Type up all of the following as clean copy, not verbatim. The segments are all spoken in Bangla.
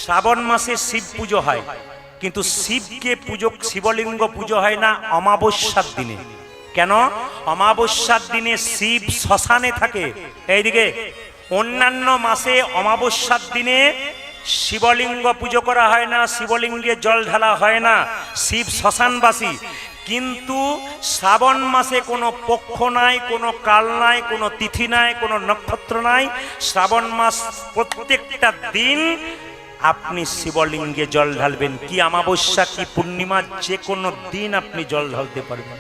শ্রাবণ মাসে শিব পুজো হয়, কিন্তু শিবকে পুজো, শিবলিঙ্গ পুজো হয় না অমাবস্যার দিনে। কেন? অমাবস্যার দিনে শিব শ্মশানে থাকে। এইদিকে অন্যান্য মাসে অমাবস্যার দিনে শিবলিঙ্গ পুজো করা হয় না, শিবলিঙ্গে জল ঢালা হয় না, শিব শ্মশানবাসী। কিন্তু শ্রাবণ মাসে কোনো পক্ষ নাই, কোনো কাল নাই, কোনো তিথি নাই, কোনো নক্ষত্র নাই। শ্রাবণ মাস প্রত্যেকটা দিন আপনি শিবলিঙ্গে জল ঢালবেন। কি অমাবস্যা কি পূর্ণিমা, যে কোনো দিন আপনি জল ঢালতে পারবেন।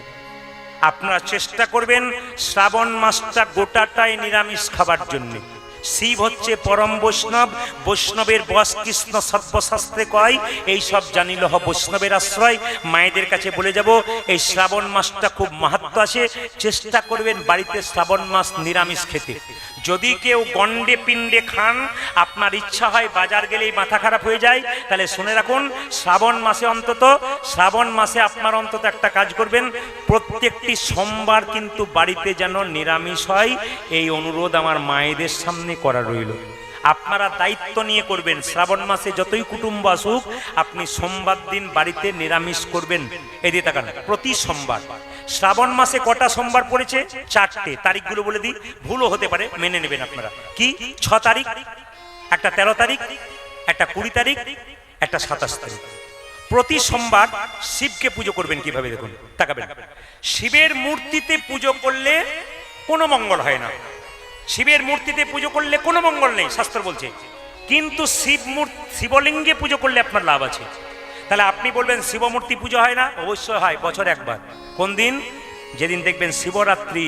আপনারা চেষ্টা করবেন শ্রাবণ মাসটা গোটাটাই নিরামিষ খাবার জন্য। শিব হচ্ছে পরম বৈষ্ণব, বৈষ্ণবের বস কৃষ্ণ সর্বশাস্ত্রে কয়, এই সব জানিলহ বৈষ্ণবের আশ্রয়। মায়েদের কাছে বলে যাব এই শ্রাবণ মাসটা খুব মাহাত্ম্য আছে। চেষ্টা করবেন বাড়িতে শ্রাবণ মাস নিরামিষ খেতে। যদি কেউ গন্ডে পিণ্ডে খান, আপনার ইচ্ছা হয় বাজার গেলেই মাথা খারাপ হয়ে যায়, তাহলে শুনে রাখুন শ্রাবণ মাসে অন্তত, শ্রাবণ মাসে আপনার অন্তত একটা কাজ করবেন, প্রত্যেকটি সোমবার কিন্তু বাড়িতে যেন নিরামিষ হয়, এই অনুরোধ আমার মায়েদের সামনে করা রইল। আপনারা দায়িত্ব নিয়ে করবেন। শ্রাবণ মাসে যতই কুটুম্ব আসুক, আপনি সোমবার দিন বাড়িতে নিরামিষ করবেন। এদিকে তাকান, প্রতি সোমবার। শ্রাবণ মাসে কটা সোমবার পড়েছে? 4টে। তারিখগুলো বলে দিই, ভুলও হতে পারে, মেনে নেবেন আপনারা। কি? 6 তারিখ, একটা 13 তারিখ, একটা 20 তারিখ, একটা 27 তারিখ। প্রতি সোমবার শিবকে পুজো করবেন। কিভাবে দেখুন, তাকাবেন। শিবের মূর্তিতে পুজো করলে কোনো মঙ্গল হয় না। শিবের মূর্তিতে পুজো করলে কোনো মঙ্গল নেই, শাস্ত্র বলছে। কিন্তু শিবলিঙ্গে পুজো করলে আপনার লাভ আছে। তাহলে আপনি বলবেন শিবমূর্তি পুজো হয় না? অবশ্যই হয়, বছরে একবার। কোন দিন? যেদিন দেখবেন শিবরাত্রি,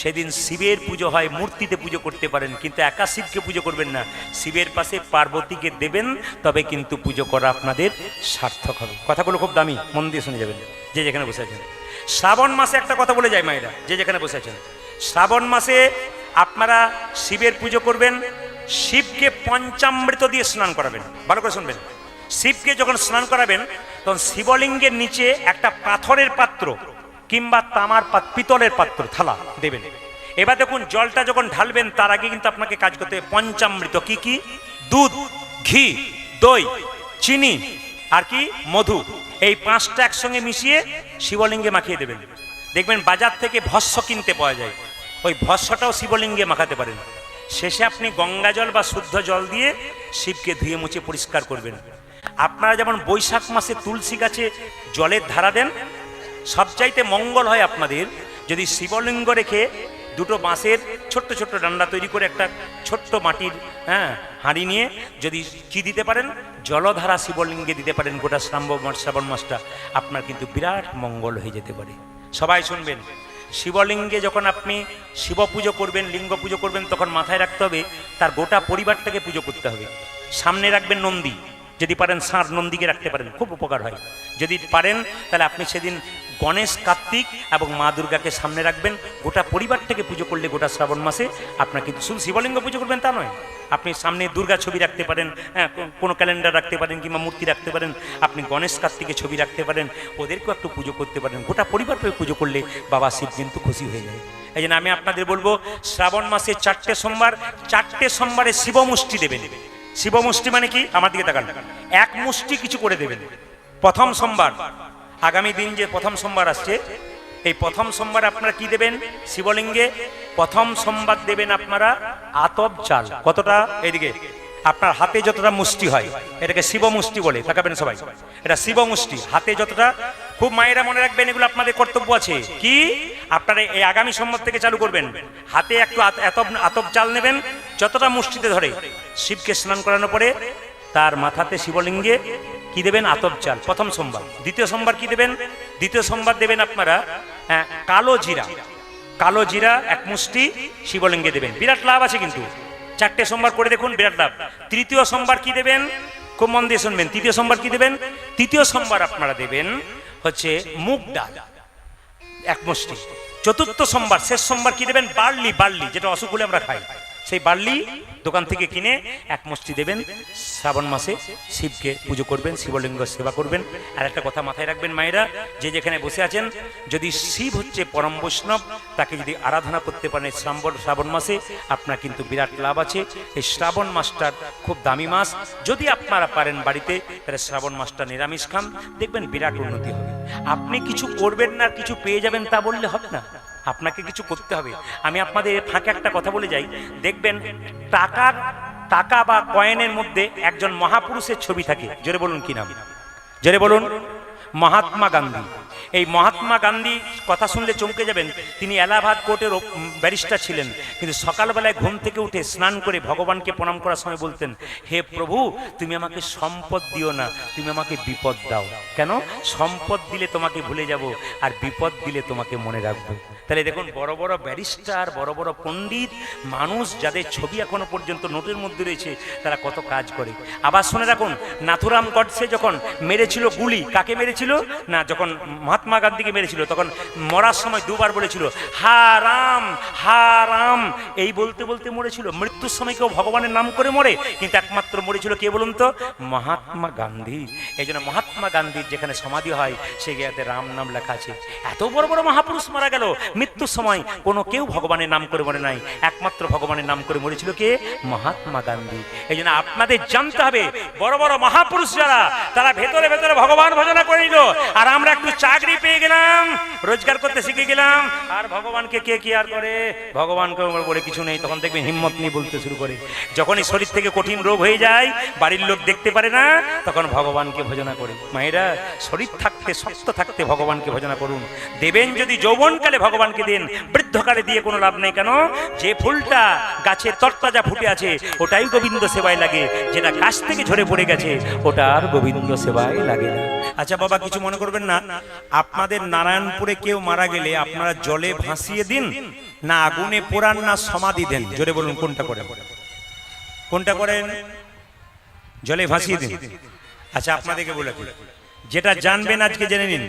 সেদিন শিবের পুজো হয়। মূর্তিতে পুজো করতে পারেন, কিন্তু একা শিবকে পুজো করবেন না, শিবের পাশে পার্বতীকে দেবেন, তবে কিন্তু পুজো করা আপনাদের সার্থক হবে। কথাগুলো খুব দামি, মন দিয়ে শুনে যাবেন যে যেখানে বসে আছেন। শ্রাবণ মাসে একটা কথা বলে যায় মায়েরা, যে যেখানে বসে আছেন, শ্রাবণ মাসে আপনারা শিবের পুজো করবেন। শিবকে পঞ্চামৃত দিয়ে স্নান করাবেন। ভালো করে শুনবেন। শিবকে যখন স্নান করাবেন, তখন শিবলিঙ্গের নিচে একটা পাথরের পাত্র কিংবা তামার পিতলের পাত্র, থালা দেবেন। এবার দেখুন, জলটা যখন ঢালবেন তার আগে কিন্তু আপনাকে কাজ করতে হবে। পঞ্চামৃত কি কি? দুধ, ঘি, দই, চিনি আর কি মধু, এই 5টা একসঙ্গে মিশিয়ে শিবলিঙ্গে মাখিয়ে দেবেন। দেখবেন বাজার থেকে ভস্ম কিনতে পাওয়া যায়, ওই ভস্মটাও শিবলিঙ্গে মাখাতে পারেন। শেষে আপনি গঙ্গা জল বা শুদ্ধ জল দিয়ে শিবকে ধুয়ে মুছে পরিষ্কার করবেন। আপনারা যেমন বৈশাখ মাসে তুলসী গাছে জলের ধারা দেন, সবচাইতে মঙ্গল হয় আপনাদের যদি শিবলিঙ্গ রেখে দুটো বাঁশের ছোট্ট ছোট্ট ডান্ডা তৈরি করে একটা ছোট্ট মাটির হাঁড়ি নিয়ে যদি কি দিতে পারেন, জলধারা শিবলিঙ্গে দিতে পারেন, গোটা শ্রাবণ মাসটা আপনার কিন্তু বিরাট মঙ্গল হয়ে যেতে পারে। সবাই শুনবেন, শিবলিঙ্গে যখন আপনি শিব পুজো করবেন, লিঙ্গ পুজো করবেন, তখন মাথায় রাখতে হবে তার গোটা পরিবারটাকে পুজো করতে হবে। সামনে রাখবেন নন্দী, যদি পারেন ষাঁড় নন্দীকে রাখতে পারেন, খুব উপকার হয়। যদি পারেন তাহলে আপনি সেদিন গণেশ, কার্তিক এবং মা দুর্গাকে সামনে রাখবেন। গোটা পরিবারটাকে পুজো করলে গোটা শ্রাবণ মাসে আপনার কিন্তু শুধু শিবলিঙ্গ পুজো করবেন তা নয়, আপনি সামনে দুর্গা ছবি রাখতে পারেন, কোনো ক্যালেন্ডার রাখতে পারেন কিংবা মূর্তি রাখতে পারেন, আপনি গণেশ কার্তিকের ছবি রাখতে পারেন, ওদেরকেও একটু পুজো করতে পারেন। গোটা পরিবারকে পুজো করলে বাবা শিব কিন্তু খুশি হয়ে যায়। এই জন্য আমি আপনাদের বলবো, শ্রাবণ মাসে 4টে সোমবার, 4টে সোমবারে শিবমুষ্টি দেবেন। শিবমুষ্টি মানে কি? আমার দিকে তাকান। এক মুষ্টি কিছু করে দেবেন। প্রথম সোমবার, আগামী দিন যে প্রথম সোমবার আসছে, এই প্রথম সোমবার আপনারা কি দেবেন শিবলিঙ্গে? প্রথম সোমবার দেবেন আপনারা আতপ চাল। কতটা? এইদিকে আপনার হাতে যতটা মুষ্টি হয়, এটাকে শিবমুষ্টি বলে। তাকাবেন সবাই, এটা শিবমুষ্টি। হাতে যতটা, খুব মায়েরা মনে রাখবেন, এগুলো আপনাদের কর্তব্য আছে। কি? আপনারা এই আগামী সোমবার থেকে চালু করবেন। হাতে একটু আতপ চাল নেবেন, যতটা মুষ্টিতে ধরে। শিবকে স্নান করানোর পরে তার মাথাতে শিবলিঙ্গে কি দেবেন? আতপ চাল, প্রথম সোমবার। দ্বিতীয় সোমবার কি দেবেন? দ্বিতীয় সোমবার দেবেন আপনারা কালো জিরা। কালো জিরা 1 মুষ্টি শিবলিঙ্গে দেবেন। বিরাট লাভ আছে কিন্তু, 4টে সোমবার করে দেখুন, বিরাট লাভ। তৃতীয় সোমবার কি দেবেন? খুব মন দিয়ে শুনবেন। তৃতীয় সোমবার কি দেবেন? তৃতীয় সোমবার আপনারা দেবেন হচ্ছে মুগ ডাল 1 মুষ্টি। চতুর্থ সোমবার, শেষ সোমবার কি দেবেন? বার্লি, যেটা অসুখ হলে আমরা খাই, সেই বার্লি দোকান থেকে কিনে এক মুষ্টি দেবেন। শ্রাবণ মাসে শিবকে পুজো করবেন, শিবলিঙ্গ সেবা করবেন। আর একটা কথা মাথায় রাখবেন মায়েরা, যে যেখানে বসে আছেন, যদি শিব হচ্ছে পরম বৈষ্ণব, তাকে যদি আরাধনা করতে পারেন শ্রাবণ মাসে, আপনার কিন্তু বিরাট লাভ আছে। এই শ্রাবণ মাসটার খুব দামি মাস। যদি আপনারা পারেন বাড়িতে, তাহলে শ্রাবণ মাসটা নিরামিষ খান, দেখবেন বিরাট উন্নতি হবে। আপনি কিছু করবেন না, কিছু পেয়ে যাবেন তা বললে হবে না, আপনাকে কিছু করতে হবে। আমি আপনাদের ফাঁকে একটা কথা বলে যাই, দেখবেন টাকা বা কয়েনের মধ্যে একজন মহাপুরুষের ছবি থাকে। জোরে বলুন কি নাম? জোরে বলুন। মহাত্মা গান্ধী। এই মহাত্মা গান্ধী কথা শুনলে চমকে যাবেন। তিনি এলাহাবাদ কোর্টের ব্যারিস্টার ছিলেন, কিন্তু সকালবেলায় ঘুম থেকে উঠে স্নান করে ভগবানকে প্রণাম করার সময় বলতেন, হে প্রভু, তুমি আমাকে সম্পদ দিও না, তুমি আমাকে বিপদ দাও। কেন? সম্পদ দিলে তোমাকে ভুলে যাব, আর বিপদ দিলে তোমাকে মনে রাখবো। তাহলে দেখুন, বড় বড় ব্যারিস্টার, বড় বড় পণ্ডিত মানুষ, যাদের ছবি এখনো পর্যন্ত নোটের মধ্যে রয়েছে, তারা কত কাজ করে। আবার শুনে রাখুন, নাথুরাম গডসে যখন মেরেছিল গুলি, কাকে মেরেছিল না, যখন মহাত্মা গান্ধীকে মেরেছিল, তখন মরার সময় দুবার বলেছিল হা রাম, হা রাম। এই বলতে বলতে মরেছিল। মৃত্যুর সময় কেউ ভগবানের নাম করে মরে, কিন্তু একমাত্র মরেছিল কে বলুন তো? মহাত্মা গান্ধী। এই জন্য মহাত্মা গান্ধীর যেখানে সমাধি হয়, সে জায়গাতে রাম নাম লেখা আছে। এত বড় বড় মহাপুরুষ মারা গেল, মৃত্যুর সময় কোনো কেউ ভগবানের নাম করে মরে নাই, একমাত্র ভগবানের নাম করে মরেছিল কে? মহাত্মা গান্ধী। এই জন্য আপনাদের জানতে হবে, বড় বড় মহাপুরুষ যারা, তারা ভেতরে ভেতরে ভগবান ভজনা করে নিল, আর আমরা একটু চাকরি পেয়ে গেলাম, রোজগার করতে শিখে গেলাম, আর ভগবানকে কে কি আর করে? ভগবানকে বলে কিছু নেই। তখন দেখবেন হিম্মত নিয়ে বলতে শুরু করে। যখনই শরীর থেকে কঠিন রোগ হয়ে যায়, বাড়ির লোক দেখতে পারে না, তখন ভগবানকে ভজনা করে। মায়েরা, শরীর থাকতে, শক্ত থাকতে ভগবানকে ভজনা করুন। দেবেন যদি যৌবনকালে ভগবানকে দেন, বৃদ্ধকালে দিয়ে কোনো লাভ নেই। কেন? যে ফুলটা গাছের তরতাজা ফুটে আছে, ওটাই গোবিন্দ সেবায় লাগে। যেটা গাছ থেকে ঝরে পড়ে গেছে, ওটা আর গোবিন্দ সেবায় লাগে না। আচ্ছা বাবা, কিছু মনে করবেন না, আপনাদের নারায়ণপুরে কেউ মারা গেলে আপনারা জলে ভাসিয়ে দিন, না আগুনে পোড়ান, না সমাধি দেন? জোরে বলুন, কোনটা করেন? কোনটা করেন? জলে ভাসিয়ে দিন। আচ্ছা, আপনাদেরকে বলে যেটা জানবেন আজকে জেনে নিন।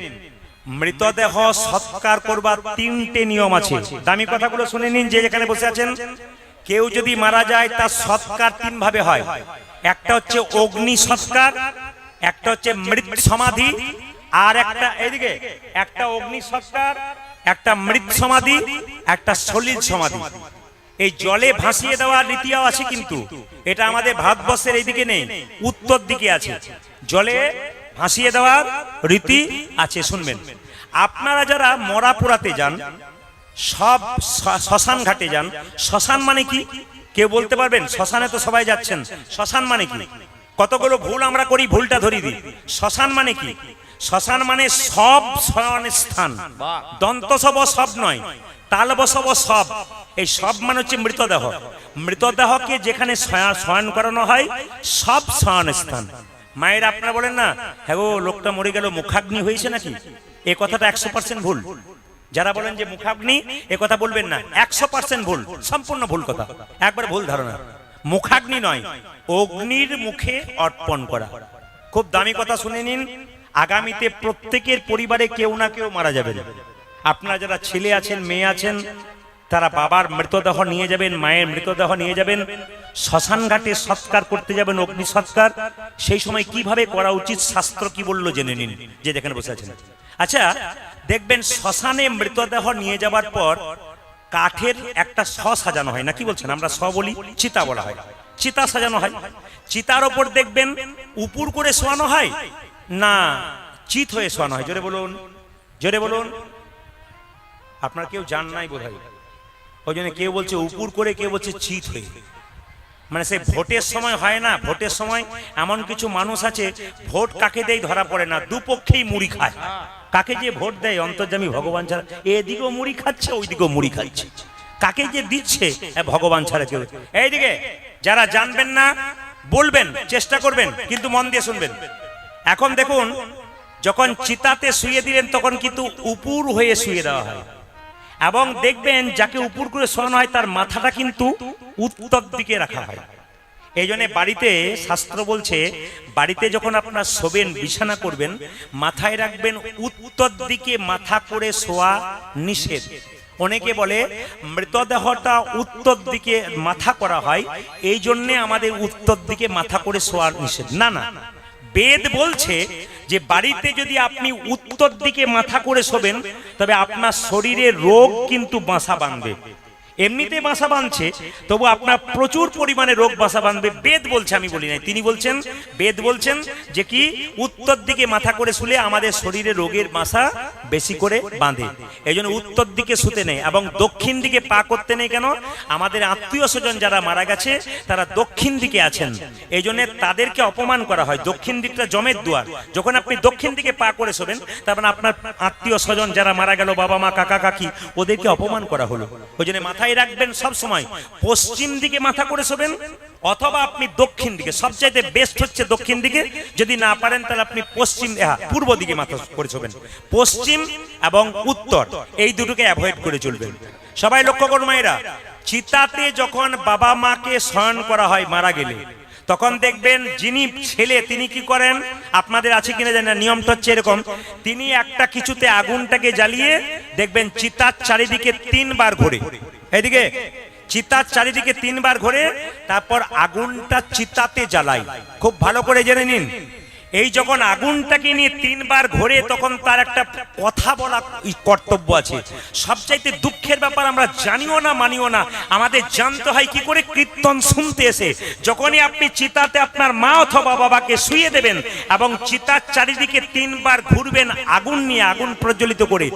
মৃতদেহ সৎকার করবার 3টে নিয়ম আছে। দামি কথাগুলো শুনে নিন, যে যেখানে বসে আছেন। কেউ যদি মারা যায়, তার সৎকার 3 ভাবে হয়। একটা হচ্ছে অগ্নি সৎকার, একটা হচ্ছে মৃত সমাধি, আর একটা এদিকে একটা অগ্নি সৎকার, একটা মৃত সমাধি, একটা সলিল সমাধি। এই জলে ভাসিয়ে দেওয়ার রীতিও আছে, কিন্তু এটা আমাদের ভারতবর্ষের এইদিকে নেই, উত্তর দিকে আছে। জলে ভাসিয়ে দেওয়ার রীতি আছে, শুনবেন। আপনারা যারা মরা পোড়াতে যান, সব শ্মশান ঘাটে যান। শ্মশান মানে কি কেউ বলতে পারবেন? শ্মশানে তো সবাই যাচ্ছেন। শ্মশান মানে কি? কতগুলো ভুল আমরা করি, ভুলটা ধরিয়ে দিই। শ্মশান মানে কি? শ্মশান মানে সব শয়নের স্থান। দন্ত সব সব নয়, তাল বসব সব। এই সব মানে হচ্ছে মৃতদেহ। মৃতদেহকে যেখানে শয়ন করানো হয়, সব শয়ন স্থান। মায়ের আপনারা বলেন না, হ্যাঁ গো, লোকটা মরে গেল, মুখাগ্নি হয়েছে নাকি? এ কথাটা 100% ভুল। যারা বলেন যে মুখাগ্নি, এ কথা বলবেন না, 100% ভুল, সম্পূর্ণ ভুল কথা, একবার ভুল ধারণা। মুখাগ্নি নয়, অগ্নির মুখে অর্পণ করা। খুব দামি কথা শুনে নিন, আগামীতে প্রত্যেকের পরিবারে কেউ না কেউ মারা যাবে। আপনারা যারা ছেলে আছেন, মেয়ে আছেন, তারা বাবার মৃতদেহ নিয়ে যাবেন, মায়ের মৃতদেহ নিয়ে যাবেন, শ্মশান ঘাটে সৎকার করতে যাবেন, অগ্নি সৎকার। সেই সময় কিভাবে করা উচিত, শাস্ত্র কি বললো জেনে নিন, যে যেখানে বসে আছেন। আচ্ছা, দেখবেন শ্মশানে মৃতদেহ নিয়ে যাবার পর কাঠের একটা সাজানো হয়, না কি বলছেন? আমরা বলি, চিতা বলা হয়। চিতা সাজানো হয়। চিতার ওপর দেখবেন উপর করে শোয়ানো হয়, না চিত হয়ে শোয়ানো হয়? জোরে বলুন, জোরে বলুন। আপনার কেউ জান নাই বোধ হয়, ওই জন্য কেউ বলছে উপর করে, কেউ বলছে চিত হয়ে। মানে সেই ভোটের সময় হয় না, ভোটের সময় এমন কিছু মানুষ আছে, ভোট কাকে দেয় ধরা পড়ে না, দুপক্ষেই মুড়ি খায়। কাকে যে ভোট দেয় অন্তর্যামী ভগবান ছাড়া, এদিকেও মুড়ি খাচ্ছে, ওইদিকেও মুড়ি খাচ্ছে। কাকে যে দিচ্ছে ভগবান ছাড়া কেউ। এইদিকে যারা জানবেন না বলবেন, চেষ্টা করবেন, কিন্তু মন দিয়ে শুনবেন। এখন দেখুন, যখন চিতাতে শুয়ে দিলেন, তখন কিন্তু উপর হয়ে শুয়ে দেওয়া হয়, এবং দেখবেন যাকে উপর করে শোয়ানো হয়, তার মাথাটা কিন্তু উত্তর দিকে রাখা হয়। এই জন্য বাড়িতে শাস্ত্র বলছে, বাড়িতে যখন আপনারা শোবেন, বিছানা করবেন, মাথায় রাখবেন উত্তর দিকে মাথা করে শোয়া নিষেধ। অনেকে বলে মৃতদেহটা উত্তর দিকে মাথা করা হয়, এই জন্যে আমাদের উত্তর দিকে মাথা করে শোয়ার নিষেধ। না না, বেদ বলছে যে বাড়িতে যদি আপনি উত্তর দিকে মাথা করে শোবেন তবে আপনার শরীরে রোগ কিন্তু বাসা বাঁধবে। এমনিতে বাসা বাঁধছে, তবু আপনার প্রচুর পরিমাণে রোগ বাসা বাঁধবে। বেদ বলছে, আমি বলি নাই, তিনি বলছেন, বেদ বলছেন যে কি উত্তর দিকে মাথা করে শুলে আমাদের শরীরে রোগের বাসা বেশি করে বাঁধে। এই জন্য উত্তর দিকে শুতে নেই এবং দক্ষিণ দিকে পা করতে নেই। কেন? আমাদের আত্মীয় স্বজন যারা মারা গেছে তারা দক্ষিণ দিকে আছেন, এই জন্য তাদেরকে অপমান করা হয়। দক্ষিণ দিকটা জমের দুয়ার, যখন আপনি দক্ষিণ দিকে পা করে শোবেন তার মানে আপনার আত্মীয় স্বজন যারা মারা গেল, বাবা মা কাকা কাকি, ওদেরকে অপমান করা হলো। ওই জন্য মাথায় রাখবেন সব সময় পশ্চিম দিকে মাথা করে শোবেন, অথবা আপনি দক্ষিণ দিকে। সবচাইতে বেস্ট হচ্ছে দক্ষিণ দিকে, যদি না পারেন তাহলে আপনি পশ্চিম পূর্ব দিকে মাথা করে শোবেন। পশ্চিম এবং উত্তর এই দুটোকে অ্যাভয়েড করে চলবেন। সবাই লক্ষ্য করুন মায়েরা, চিতাতে যখন বাবা মাকে শয়ন করা হয় মারা গেলে, তখন দেখবেন যিনি ছেলে তিনি কি করেন, আপনাদের আছে কিনা জানেন না, নিয়মটা হচ্ছে এরকম, তিনি একটা কিছুতে আগুনটাকে জ্বালিয়ে দেখবেন চিতার চারিদিকে 3 বার ঘোরে। এইদিকে চিতার চারিদিকে 3 বার ঘোরে, তারপর আগুনটা চিতাতে জ্বালায়। খুব ভালো করে জেনে নিন, এই যখন আগুনটাকে নিয়ে 3 বার ঘোরে তখন তার একটা কথা বলা কর্তব্য আছে। সবচাইতে দুঃখের ব্যাপার, আমরা জানিও না মানিও না, আমাদের জানতে হয় কি করে, কীর্তন শুনতে এসে। যখনই আপনি চিতাতে আপনার মা অথবা বাবাকে শুইয়ে দেবেন এবং চিতার চারিদিকে 3 বার ঘুরবেন আগুন নিয়ে, আগুন প্রজ্বলিত করে,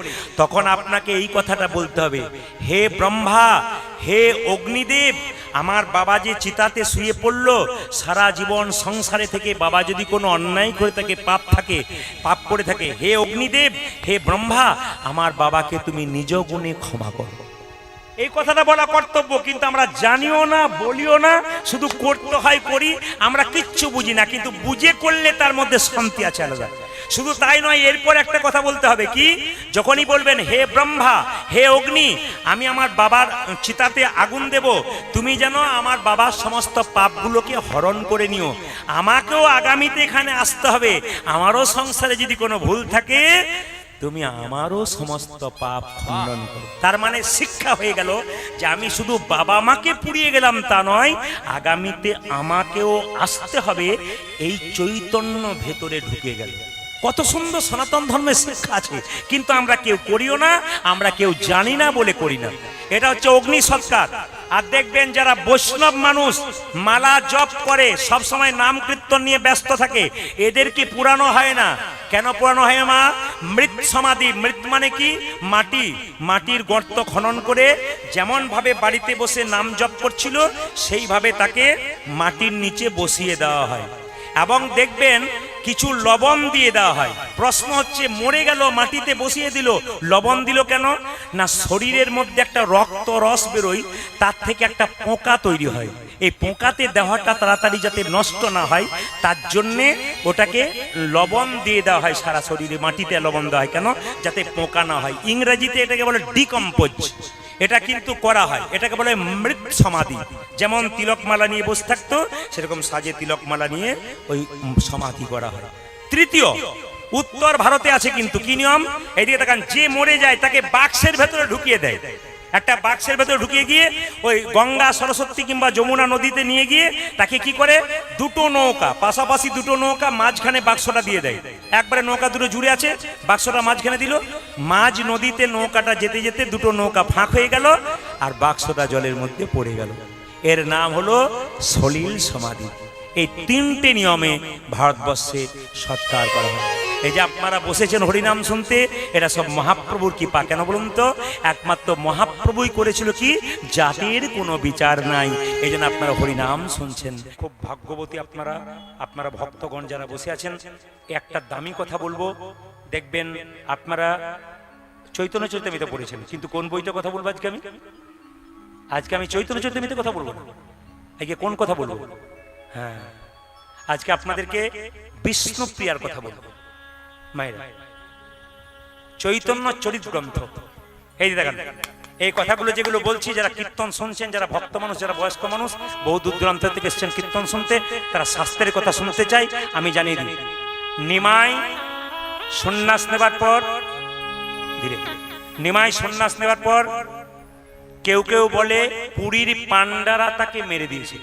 তখন আপনাকে এই কথাটা বলতে হবে, হে ব্রহ্মা, হে অগ্নিদেব, আমার বাবা যে চিতাতে শুয়ে পড়লো, সারা জীবন সংসারে থেকে বাবা যদি কোনো অন্যায় করে থাকে, পাপ করে থাকে, হে অগ্নিদেব, হে ব্রহ্মা, আমার বাবাকে তুমি নিজ গুণে ক্ষমা করো। এই কথাটা বলা কর্তব্য, কিন্তু আমরা জানিও না, বলিও না, শুধু করতে হয় করি, আমরা কিচ্ছু বুঝি না। কিন্তু বুঝে করলে তার মধ্যে শান্তি আছে আলাদা। শুধু তাই নয়, এরপর একটা কথা বলতে হবে কি, যখনই বলবেন হে ব্রহ্মা, হে অগ্নি, আমি আমার বাবার চিতাতে আগুন দেব, তুমি যেন আমার বাবার সমস্ত পাপগুলোকে হরণ করে নিও। আমাকেও আগামীতে এখানে আসতে হবে, আমারও সংসারে যদি কোনো ভুল থাকে তুমি আমারও সমস্ত পাপ খণ্ডন করো। তার মানে শিক্ষা হয়ে গেল যে আমি শুধু বাবা মাকে পুড়িয়ে গেলাম তা নয়, আগামীতে আমাকেও আসতে হবে। এই চৈতন্য ভেতরে ঢুকে গেল। কত সুন্দর সনাতন ধর্মের শিক্ষা আছে, কিন্তু আমরা কেউ করিও না, আমরা কেউ জানি না বলে করি না। এটা হচ্ছে অগ্নি সৎকার। আর দেখবেন যারা বৈষ্ণব মানুষ মালা জপ করে, সব সময় নাম কীর্তন নিয়ে ব্যস্ত থাকে, এদেরকে পুরানো হয় না। কেন পুরানো হয় মা? মৃত সমাধি। মৃত মানে কি? মাটি। মাটির গর্ত খনন করে যেমন ভাবে বাড়িতে বসে নাম জপ করছিল, সেইভাবে তাকে মাটির নিচে বসিয়ে দেওয়া হয় এবং দেখবেন কিছু লবণ দিয়ে দেওয়া হয়। প্রশ্ন হচ্ছে, মরে গেল, মাটিতে বসিয়ে দিল, লবণ দিল কেন? না, শরীরের মধ্যে একটা রক্ত রস বেরোয়, তার থেকে একটা পোকা তৈরি হয়। এই পোকাতে দেওয়াটা তাড়াতাড়ি যাতে নষ্ট না হয়, তার জন্যে ওটাকে লবণ দিয়ে দেওয়া হয় সারা শরীরে। মাটিতে লবণ দেওয়া হয় কেন? যাতে পোকা না হয়। ইংরেজিতে এটাকে বলে ডিকম্পোজ। এটা কিন্তু করা হয়, এটাকে বলে মৃত সমাধি। যেমন তিলকমালা নিয়ে বসে থাকতো, সেরকম সাজে তিলকমালা নিয়ে ওই সমাধি করা হয়। তৃতীয়, উত্তর ভারতে আছে কিন্তু কি নিয়ম, এইদিকে দেখান, যে মরে যায় তাকে বাক্সের ভেতরে ঢুকিয়ে দেয়। একটা বাক্সের ভেতরে ঢুকিয়ে গিয়ে ওই গঙ্গা, সরস্বতী কিংবা যমুনা নদীতে নিয়ে গিয়ে তাকে কি করে, 2টো নৌকা, পাশাপাশি 2টো নৌকা, মাঝখানে বাক্সটা দিয়ে দেয়। একবারে নৌকা দুটো জুড়ে আছে, বাক্সটা মাঝখানে দিল, মাঝ নদীতে নৌকাটা যেতে যেতে 2টো নৌকা ফাঁক হয়ে গেল আর বাক্সটা জলের মধ্যে পড়ে গেল। এর নাম হলো সলিল সমাধি। এই 3টে নিয়মে ভারতবর্ষে সৎকার করা হয়। এই যে আপনারা বসেছেন হরিনাম শুনতে, এটা সব মহাপ্রভুর কৃপা। কেন বলুন তো? একমাত্র মহাপ্রভুই করেছিল কি, জাতির কোনো বিচার নাই, এই জন্য আপনারা হরিনাম শুনছেন। খুব ভাগ্যবতী আপনারা, আপনারা ভক্তগণ যারা বসে আছেন। একটা দামি কথা বলবো, দেখবেন আপনারা চৈতন্য চরিতামৃত পড়েছেন, কিন্তু কোন বইটা কথা বলবো আজকে আমি চৈতন্য চরিতামৃত কথা বলবো না। আজকে কোন কথা বলবো? হ্যাঁ, আজকে আপনাদেরকে বিষ্ণুপ্রিয়ার কথা বলবো। মায়েরা, চৈতন্য চরিত গ্রন্থ। এই দেখেন, এই কথাগুলো যেগুলো বলছি, যারা কীর্তন শুনছেন, যারা ভক্ত মানুষ, যারা বয়স্ক মানুষ, বহু দূর দূরান্ত থেকে এসছেন কীর্তন শুনতে, তারা শাস্ত্রের কথা শুনতে চাই, আমি জানিয়ে দিই। নিমাই সন্ন্যাস নেবার পর, ধীরে নিমাই সন্ন্যাস নেবার পর কেউ কেউ বলে পুরীর পান্ডারা তাকে মেরে দিয়েছে,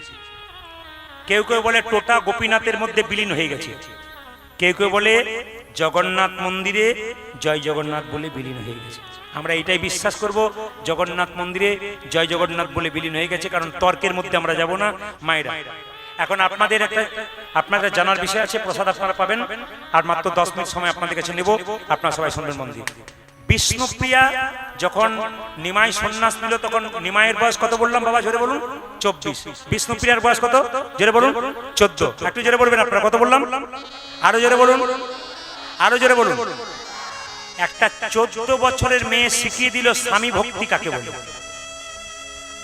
কেউ কেউ বলে টোটা গোপীনাথের মধ্যে বিলীন হয়ে গেছে, কেউ কেউ বলে জগন্নাথ মন্দিরে জয় জগন্নাথ বলে বিলীন হয়ে গেছে। আমরা এটাই বিশ্বাস করব, জগন্নাথ মন্দিরে জয় জগন্নাথ বলে বিলীন হয়ে গেছে, কারণ তর্কের মধ্যে আমরা যাব না মায়েরা। এখন আপনাদের জানার বিষয় আছে, প্রসাদ আপনারা পাবেন, আর মাত্র 10 মিনিট সময় আপনাদের কাছে নেব, আপনারা সবাই শুনবেন মন দিয়ে। বিষ্ণুপ্রিয়া যখন নিমাই সন্ন্যাস নিল, তখন নিমাইয়ের বয়স কত বললাম বাবা, জোরে বলুন? 24। বিষ্ণুপ্রিয়ার বয়স কত, জোরে বলুন? 14। একটু জোরে বলবেন আপনারা, কত বললাম? আরো জোরে বলুন, আরো জোরে বলুন। একটা 14 বছরের মেয়ে শিখিয়ে দিল স্বামী ভক্তি কাকে বলে।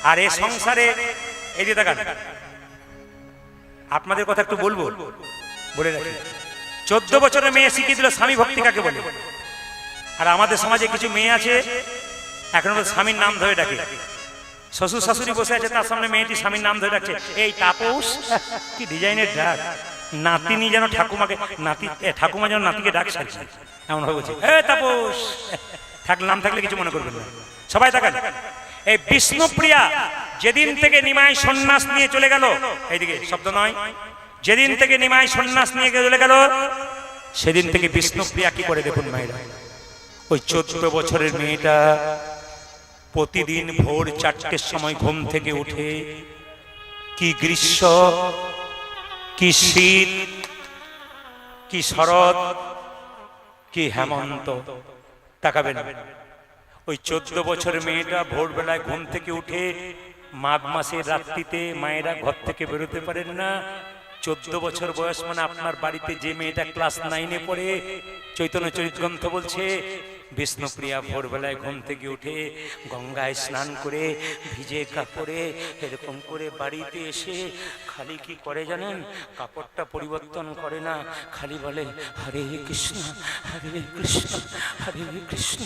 আর এই সংসারে এই যে দেখেন, আপনাদের কথা একটু বলবো, বলে রাখি, 14 বছরের মেয়ে শিখিয়ে দিল স্বামী ভক্তি কাকে বলে। আর আমাদের সমাজে কিছু মেয়ে আছে এখন স্বামীর নাম ধরে ডাকে, শ্বশুর শাশুড়ি বসে আছে, তার সামনে মেয়েটি স্বামীর নাম ধরে ডাকছে, এই তাপস, কি ডিজাইনের ডাক, নাতিনি যেন ঠাকুমাকে, ঠাকুমা যেন নাতিকে ডাকছে, এমন হয়ে বলছে, এ তাপস, নাম থাকলে কিছু মনে করবেন না। সবাই তাকান, এই বিষ্ণুপ্রিয়া যেদিন থেকে নিমাই সন্ন্যাস নিয়ে চলে গেল, এইদিকে শব্দ নয়, যেদিন থেকে নিমাই সন্ন্যাস নিয়ে চলে গেল, সেদিন থেকে বিষ্ণুপ্রিয়া কি করে দেখুন মায়েরা, ওই 14 বছরের মেয়েটা প্রতিদিন ভোর 4টের সময় ঘুম থেকে উঠে, কি গ্রীষ্ম, কি শীত, কি শরৎ, কি হেমন্ত, তাকাবেন, ওই 14 বছরের মেয়েটা ভোরবেলায় ঘুম থেকে উঠে, মাঘ মাসের রাত্রিতে মায়েরা ঘর থেকে বেরোতে পারেন না। 14 বছর বয়স মানে আপনার বাড়িতে যে মেয়েটা ক্লাস 9-এ পড়ে, চৈতন্য চরিতগ্রন্থ বলছে, বিষ্ণুপ্রিয়া ভোরবেলায় ঘুম থেকে উঠে গঙ্গায় স্নান করে ভিজে কাপড়ে এরকম করে বাড়িতে এসে খালি কি করে জানেন, কাপড়টা পরিবর্তন করে না, খালি বলে হরে কৃষ্ণ হরে কৃষ্ণ হরে কৃষ্ণ।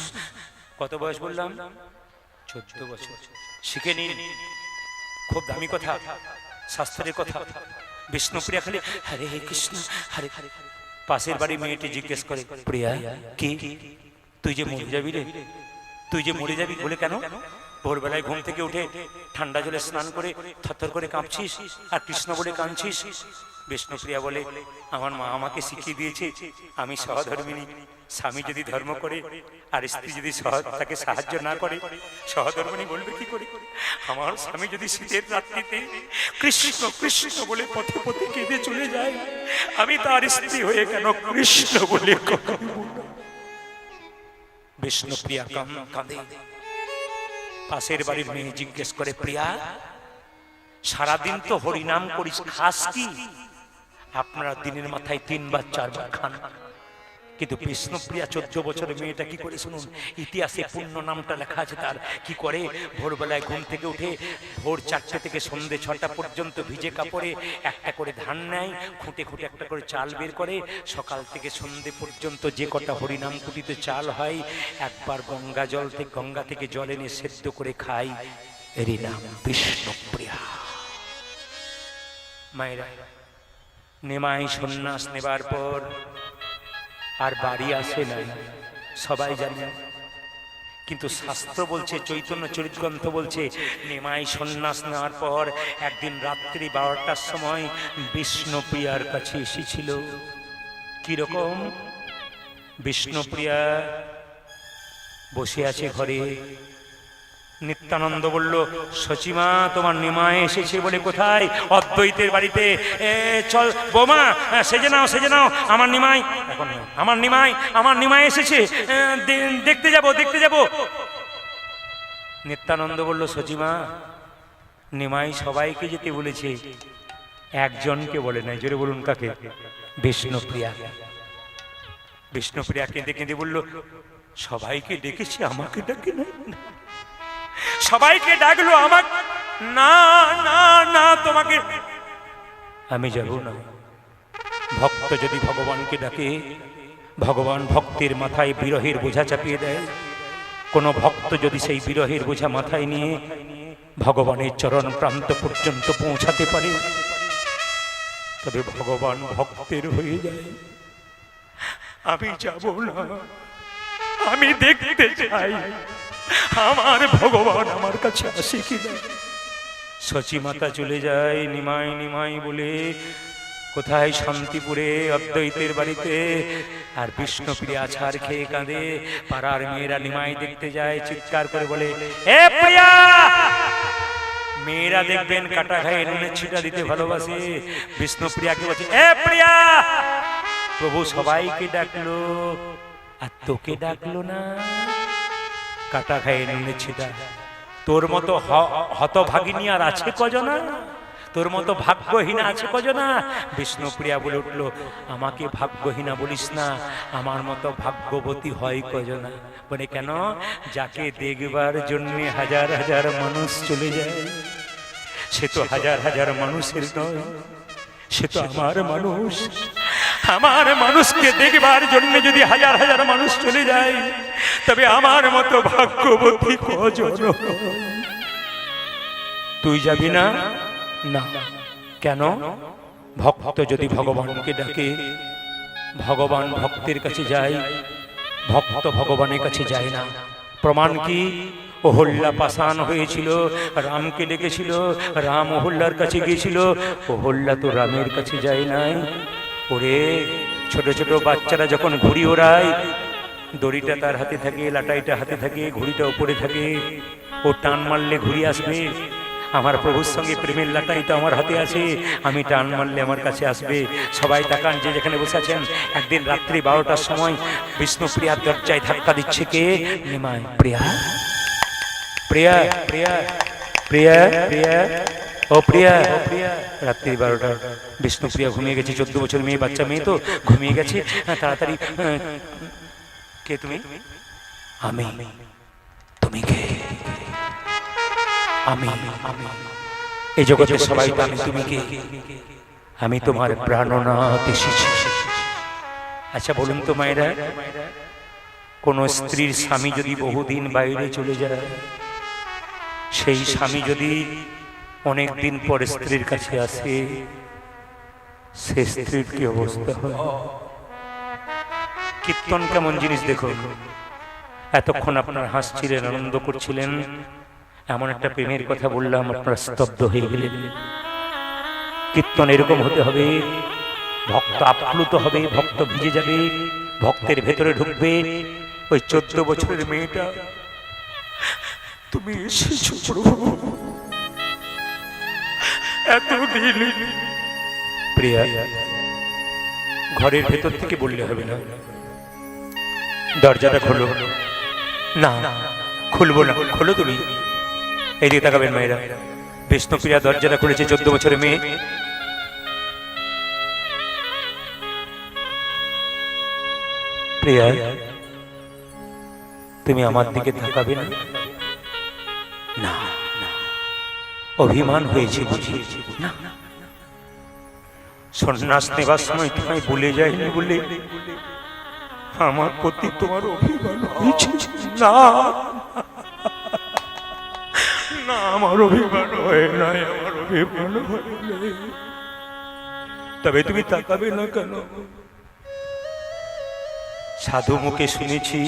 কত বয়স বললাম? 14 বছর। শিখে নিন, খুব দামি কথা, শাস্ত্রের কথা। বিষ্ণুপ্রিয়া খালি হরে কৃষ্ণ হরে হরে। পাশের বাড়ি মেয়েটি জিজ্ঞেস করে, প্রিয়া কি তুই যে মরে যাবি রে, তুই যে মরে যাবি বলে কেন? ভোরবেলায় ঘুম থেকে উঠে ঠান্ডা জলে স্নান করে থরথর করে কাঁপছিস আর কৃষ্ণ বলে কাঁদছিস। বিষ্ণুপ্রিয়া বলে, আমার মা আমাকে শিখিয়ে দিয়েছে, আমি সহধর্মিনী, স্বামী যদি ধর্ম করে আর স্ত্রী যদি তাকে সাহায্য না করে, সহধর্মিনী বলবে কি করে? আমার স্বামী যদি শীতের রাত্রিতে কৃষ্ণ কৃষ্ণ বলে পথে পথে কেঁদে চলে যায়, আমি তার স্ত্রী হয়ে কেন কৃষ্ণ বলে কথা বলব? বিষ্ণুপ্রিয়া কাঁদে। পাশের বাড়ির মেয়ে জিজ্ঞেস করে, প্রিয়া সারাদিন তো হরিনাম করিস, খাস কি? আপনারা দিনের মাথায় 3 বার 4 বার খান, কিন্তু বিষ্ণুপ্রিয়া 14 বছরের মেয়েটা কি করে শুনুন, ইতিহাসে পুণ্য নামটা লেখা আছে তার। কি করে? ভোরবেলায় ঘুম থেকে উঠে ভোর 4টে থেকে সন্ধ্যে 6টা পর্যন্ত ভিজে কাপড়ে একটা করে ধান নেয়, খুঁটে খুঁটে একটা করে চাল বের করে, সকাল থেকে সন্ধ্যে পর্যন্ত যে কটা হরিনাম কুটিতে চাল হয়, একবার গঙ্গা থেকে জল এনে সেদ্ধ করে খাই। এরই নাম বিষ্ণুপ্রিয়া। মায়েরা, নিমাই সন্ন্যাস নেবার পর আর বাড়ি আসে না, সবাই জানে, কিন্তু শাস্ত্র বলছে, চৈতন্য চরিতগ্রন্থ বলছে, নিমাই সন্ন্যাস নেওয়ার পর একদিন রাত্রি 12টার সময় বিষ্ণুপ্রিয়ার কাছে এসেছিল। কিরকম? বিষ্ণুপ্রিয়া বসে আছে ঘরে। নিত্যানন্দ বলল, সচিমা তোমার নিমাই এসেছে বলে। কোথায়? অদ্বৈতের বাড়িতে। চল বোমা, সেজে নাও সেজে নাও, আমার নিমাই, এখন আমার নিমাই এসেছে, দেখতে যাব। নিত্যানন্দ বলল, সচিমা নিমাই সবাইকে যেতে বলেছে, একজনকে বলে নাই। জোরে বলুন কাকে? বিষ্ণুপ্রিয়া। বিষ্ণুপ্রিয়া কেঁদে কেঁদে বলল, সবাইকে ডেকেছি, আমাকে ডাকে নাই। সবাইকে ডাকলো, আমার না না না, তোমাকে আমি যাব না। ভক্ত যদি ভগবানকে ডাকে, ভগবান ভক্তের মাথায় বিরহের বোঝা চাপিয়ে দেয়। কোন ভক্ত যদি সেই বিরহের বোঝা মাথায় নিয়ে ভগবানের চরণ প্রান্ত পর্যন্ত পৌঁছাতে পারে, তবে ভগবান ভক্তের হয়ে যায়। আমি যাব না, আমি দেখতে চাই, আমার ভগবান আমার কাছে আসে কিনা। সচী মাতা চলে যায় নিমাই নিমাই বলে কোথায়, শান্তিপুরে অদ্বৈতের বাড়িতে। আর বিষ্ণুপ্রিয়া আছাড় খেয়ে কাঁদে। পাড়ার মেয়েরা নিমাই দেখতে যায়, চিৎকার করে বলে, এ প্রিয়া। মেয়েরা দেখবেন কাটা খায় নুনের ছিটা দিতে ভালোবাসে। বিষ্ণুপ্রিয়াকে বলছে, এ প্রিয়া। প্রভু সবাইকে ডাকলো, আর তোকে ডাকলো না। কাটা খায় নুনের ছিটা। তোর মতো হতভাগিনী আর আছে কজনা? তোর মতো ভাগ্যহীনা আছে কজনা? বিষ্ণুপ্রিয়া বলে উঠলো, আমাকে ভাগ্যহীনা বলিস না, আমার মতো ভাগ্যবতী হয় কজনা? বলে কেন? যাকে দেখবার জন্য হাজার হাজার মানুষ চলে যায়, সে তো হাজার হাজার মানুষের নয়, সে তো আমার মানুষ। আমার মানুষকে দেখবার জন্য যদি হাজার হাজার মানুষ চলে যায়, তবে আমার মতো ভাগ্যবতী কজন? তুই যাবি না? না। কেন? ভক্ত যদি ভগবানকে ডাকে, ভগবান ভক্তের কাছে যায়, ভক্ত ভগবানের কাছে যায় না। প্রমাণ কি? অহল্যা পাষাণ হয়েছিল, রামকে ডেকেছিল, রাম অহল্যার কাছে গিয়েছিল, অহল্যা তো রামের কাছে যায় নাই। ওরে ছোট ছোট বাচ্চারা যখন ঘুড়ি ওড়ায়, দড়িটা তার হাতে থাকে, লাটাইটা হাতে থাকে, ঘুড়িটা উপরে থাকে, ও টান মারলে ঘুড়ি আসবে। আমার প্রভুর সঙ্গে প্রেমের লাটাইটা আমার হাতে আছে, আমি টান মারলে আমার কাছে আসবে। সবাই তাকান, যে যেখানে বসে আছেন। একদিন রাত্রি 12টার সময় বিষ্ণুপ্রিয়ার দরজায় ধাক্কা দিচ্ছে কে? নিমাই। প্রিয়া, প্রিয়া, প্রিয়া, প্রিয়া, প্রিয়া, ও প্রিয়া। রাত্রি 12টা, বিষ্ণুপ্রিয়া ঘুমিয়ে গেছে। 14 বছর মেয়ে, বাচ্চা মেয়ে তো ঘুমিয়ে গেছে। তাড়াতাড়ি, কে তুমি? আমি। তুমি কে? আমি। এই জগতে সবাই তো আমি, তুমি কে? আমি তোমার প্রাণনাথ এসেছি। আচ্ছা বলুন তো মায়েরা, কোন স্ত্রীর স্বামী যদি বহুদিন বাইরে চলে যায়, সেই স্বামী যদি অনেক দিন পর স্ত্রীর কাছে আসে, সে স্ত্রীর কি অবস্থা হয়? কীর্তন কেমন জিনিস দেখুন। এতক্ষণ আপনারা হাসছিলেন, আনন্দ করছিলেন, এমন একটা প্রেমের কথা বললাম, আপনারা স্তব্ধ হয়ে গেলেন। কীর্তন এরকম হতে হবে, ভক্ত আপ্লুত হবে, ভক্ত ভিজে যাবে, ভক্তের ভেতরে ঢুকবে। ওই 14 বছরের মেয়েটা, তুমি এসেছো প্রভু, এতদিন। প্রিয়া, ঘরের ভেতর থেকে বললে হবে না, দরজাটা খোলো। না, খুলবো না। খোলো তুমি। এইদিকে তাকাবেন মায়েরা। বিষ্ণুপ্রিয়া দরজাটা খুলেছে, 14 বছরের মেয়ে। প্রিয়া, তুমি আমার দিকে তাকাবে না? না, অভিমান হয়েছে বুঝি? না, সন্ন্যাস নেবার সময় তোমায় ভুলে যায়নি বলে আমার প্রতি তোমার অভিমান হয়েছে? না না, আমার অভিমান হয় নাই, আমার অভিমান হয় নাই। তবে তুমি তাকাবে না কেন? সাধু মুখে শুনেছি,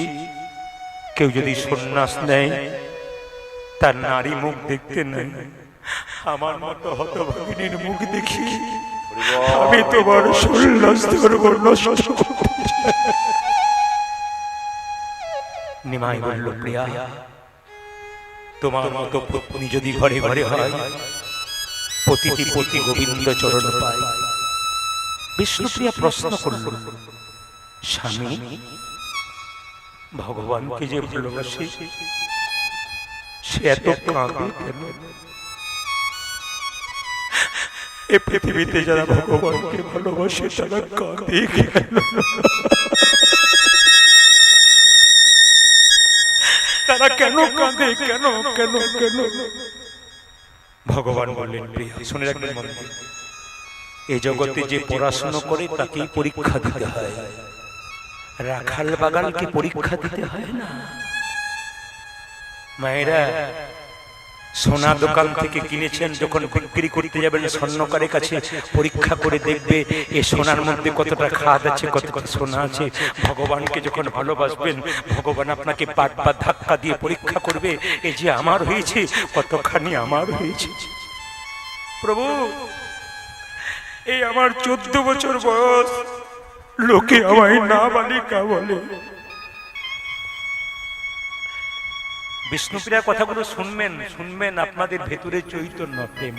কেউ যদি সন্ন্যাস নেয়, তার নারী মুখ দেখতে নেই। আমার মতো হতভাগিনীর মুখ দেখি আমি তোমার সন্ন্যাস ধর্ম নষ্ট করতে চাই। নিমাই বলল, প্রিয়া, তোমার মতো পত্নী যদি ঘরে ঘরে হয়, প্রতিটি পতি গোবিন্দ চরণ পায়। বিষ্ণুপ্রিয়া প্রশ্ন করল, স্বামী ভগবানকে যে ভালোবাসে, সে এত কাঁদে কেন? এ পৃথিবীতে যারা ভগবানকে ভালোবাসে তারা কাঁদে কেন? তারা কেন কাঁদে? কেন কেন কেন? ভগবান বললেন, প্রিয়া শুনে রাখবেন মন দিয়ে, এই জগতে যে পড়াশোনা করে তাকেই পরীক্ষা দিতে হয়, রাখাল বাগালকে পরীক্ষা দিতে হয় না। মায়েরা, সোনা দোকান থেকে কিনেছেন, যখন বিক্রি করতে যাবেন স্বর্ণকারের কাছে পরীক্ষা করে দেখবে এ সোনার মধ্যে কতটা খাদ আছে, কতটা সোনা আছে। ভগবানকে যখন ভালোবাসবেন, ভগবান আপনাকে বারবার ধাক্কা দিয়ে পরীক্ষা করবে, এই যে আমার হয়েছে কতখানি আমার হয়েছে। প্রভু, এই আমার 14 বছর বয়স, লোকে আমায় নাবালিকা বলে। বিষ্ণুপ্রিয়ার কথাগুলো শুনবেন, শুনবেন, আপনাদের ভেতরে চৈতন্য প্রেম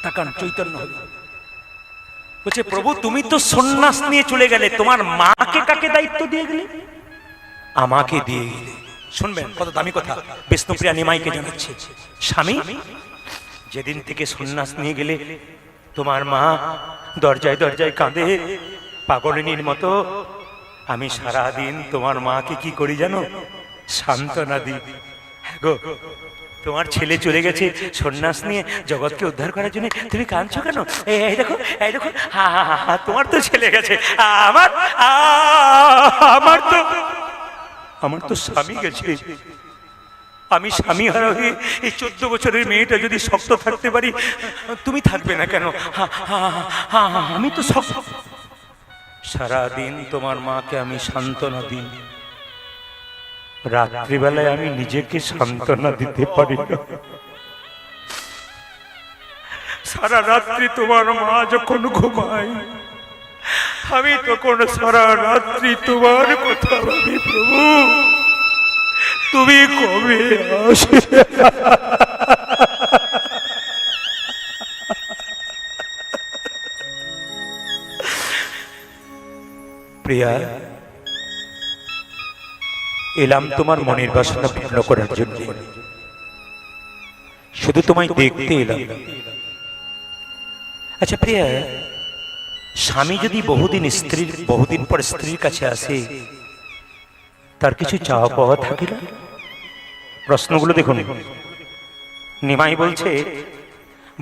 তাকান, চৈতন্য হবে। বলছে প্রভু তুমি তো সন্ন্যাস নিয়ে চলে গেলে, তোমার মাকে কাকে দায়িত্ব দিয়ে গেলে? আমাকে দিয়ে গেলে। শুনবেন কত দামি কথা বিষ্ণুপ্রিয়া নিমাইকে জানাচ্ছে। স্বামী, যেদিন থেকে সন্ন্যাস নিয়ে গেলে তোমার মা দরজায় দরজায় কাঁদে পাগলিনীর মতো। আমি সারাদিন তোমার মাকে কি করি জানো? সান্ত্বনা দিই। গো, তোমার ছেলে চলে গেছে সন্ন্যাস নিয়ে জগৎকে উদ্ধার করার জন্য, তুমি কাঁদছো কেন? এই দেখো, এই দেখো, তোমার তো ছেলে গেছে, আমার তো স্বামী গেছে। আমি স্বামী হারা হয়ে এই 14 বছরের মেয়েটা যদি শক্ত থাকতে পারি, তুমি থাকবে না কেন? আমি তো শক্ত। সারাদিন তোমার মাকে আমি সান্ত্বনা দিই, রাত্রিবেলায় আমি নিজেকে সান্ত্বনা দিতে পারি না। সারা রাত্রি তোমার মা যখন ঘুমায়, আমি তখন সারা রাত্রি তোমার কথা ভাবি। প্রভু তুমি কবে আসবে? প্রিয়া, এলাম তোমার মনের বাসনা পূর্ণ করার জন্য, শুধু তোমায় দেখতে এলাম। আচ্ছা প্রিয়া, স্বামী যদি বহুদিন পর স্ত্রীর কাছে আসে, তার কিছু চাওয়া পাওয়া থাকে না? প্রশ্নগুলো দেখুন। নিমাই বলছে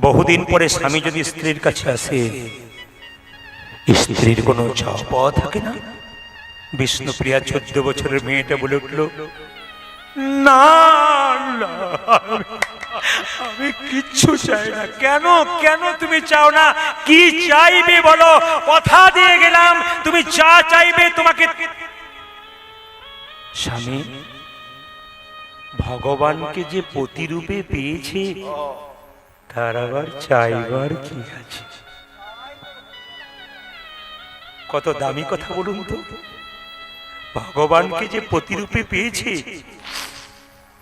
বহুদিন পরে স্বামী যদি স্ত্রীর কাছে আসে, স্ত্রীর কোনো চাওয়া পাওয়া থাকে না? বিষ্ণুপ্রিয়া 14 বছরের মেয়েটা বলে উঠল, না না, আমি কিচ্ছু চাই না। কেন কেন তুমি চাও না? কি চাইবে বলো? কথা দিয়ে গেলাম তুমি যা চাইবে তোমাকে। স্বামী, ভগবানকে যে প্রতিরূপে পেয়েছে, তার আবার চাইবার কি আছে? কত দামি কথা বলুন তো। ভগবানকে যে প্রতিরূপে পেয়েছে,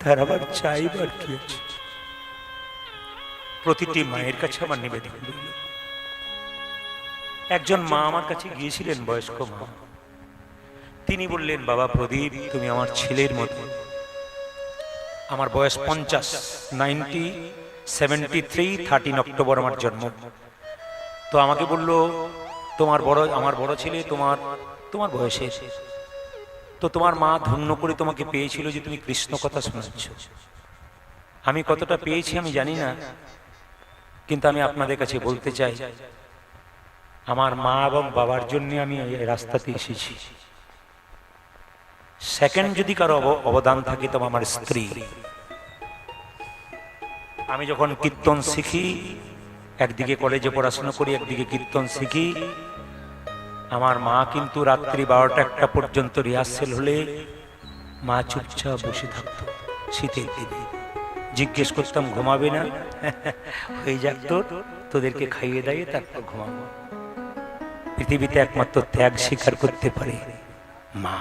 তার আবার চাইবার কি আছে? প্রতিটি মায়ের কাছে আমার নিবেদন, একজন মা আমার কাছে গিয়েছিলেন, বয়স্ক মা। তিনি বললেন, বাবা প্রদীপ, তুমি আমার ছেলের মতো। আমার বয়স 50, 73, 13 অক্টোবর আমার জন্ম। তো আমাকে বলল, আমার বড় ছেলে তোমার বয়সে, তো তোমার মা ধন্য করে তোমাকে পেয়েছিল যে তুমি কৃষ্ণ কথা শোনাচ্ছ। আমি কতটা পেয়েছি আমি জানি না, কিন্তু আমি আপনাদের কাছে বলতে চাই, আমার মা এবং বাবার জন্য আমি এই রাস্তাতে এসেছি। সেকেন্ড যদি কারো অবদান থাকে, তবে আমার স্ত্রী। আমি যখন কীর্তন শিখি, একদিকে কলেজে পড়াশোনা করি, একদিকে কীর্তন শিখি, আমার মা কিন্তু রাত্রি 12টা-1টা পর্যন্ত রিহার্সেল হলে মা চুপচাপ বসে থাকতো। শীতের দিনে জিজ্ঞেস করতাম, ঘুমাবে না? হয়ে যাক তোদেরকে খাইয়ে দাইয়ে তারপর ঘুমাবো। পৃথিবীতে একমাত্র ত্যাগ স্বীকার করতে পারে মা।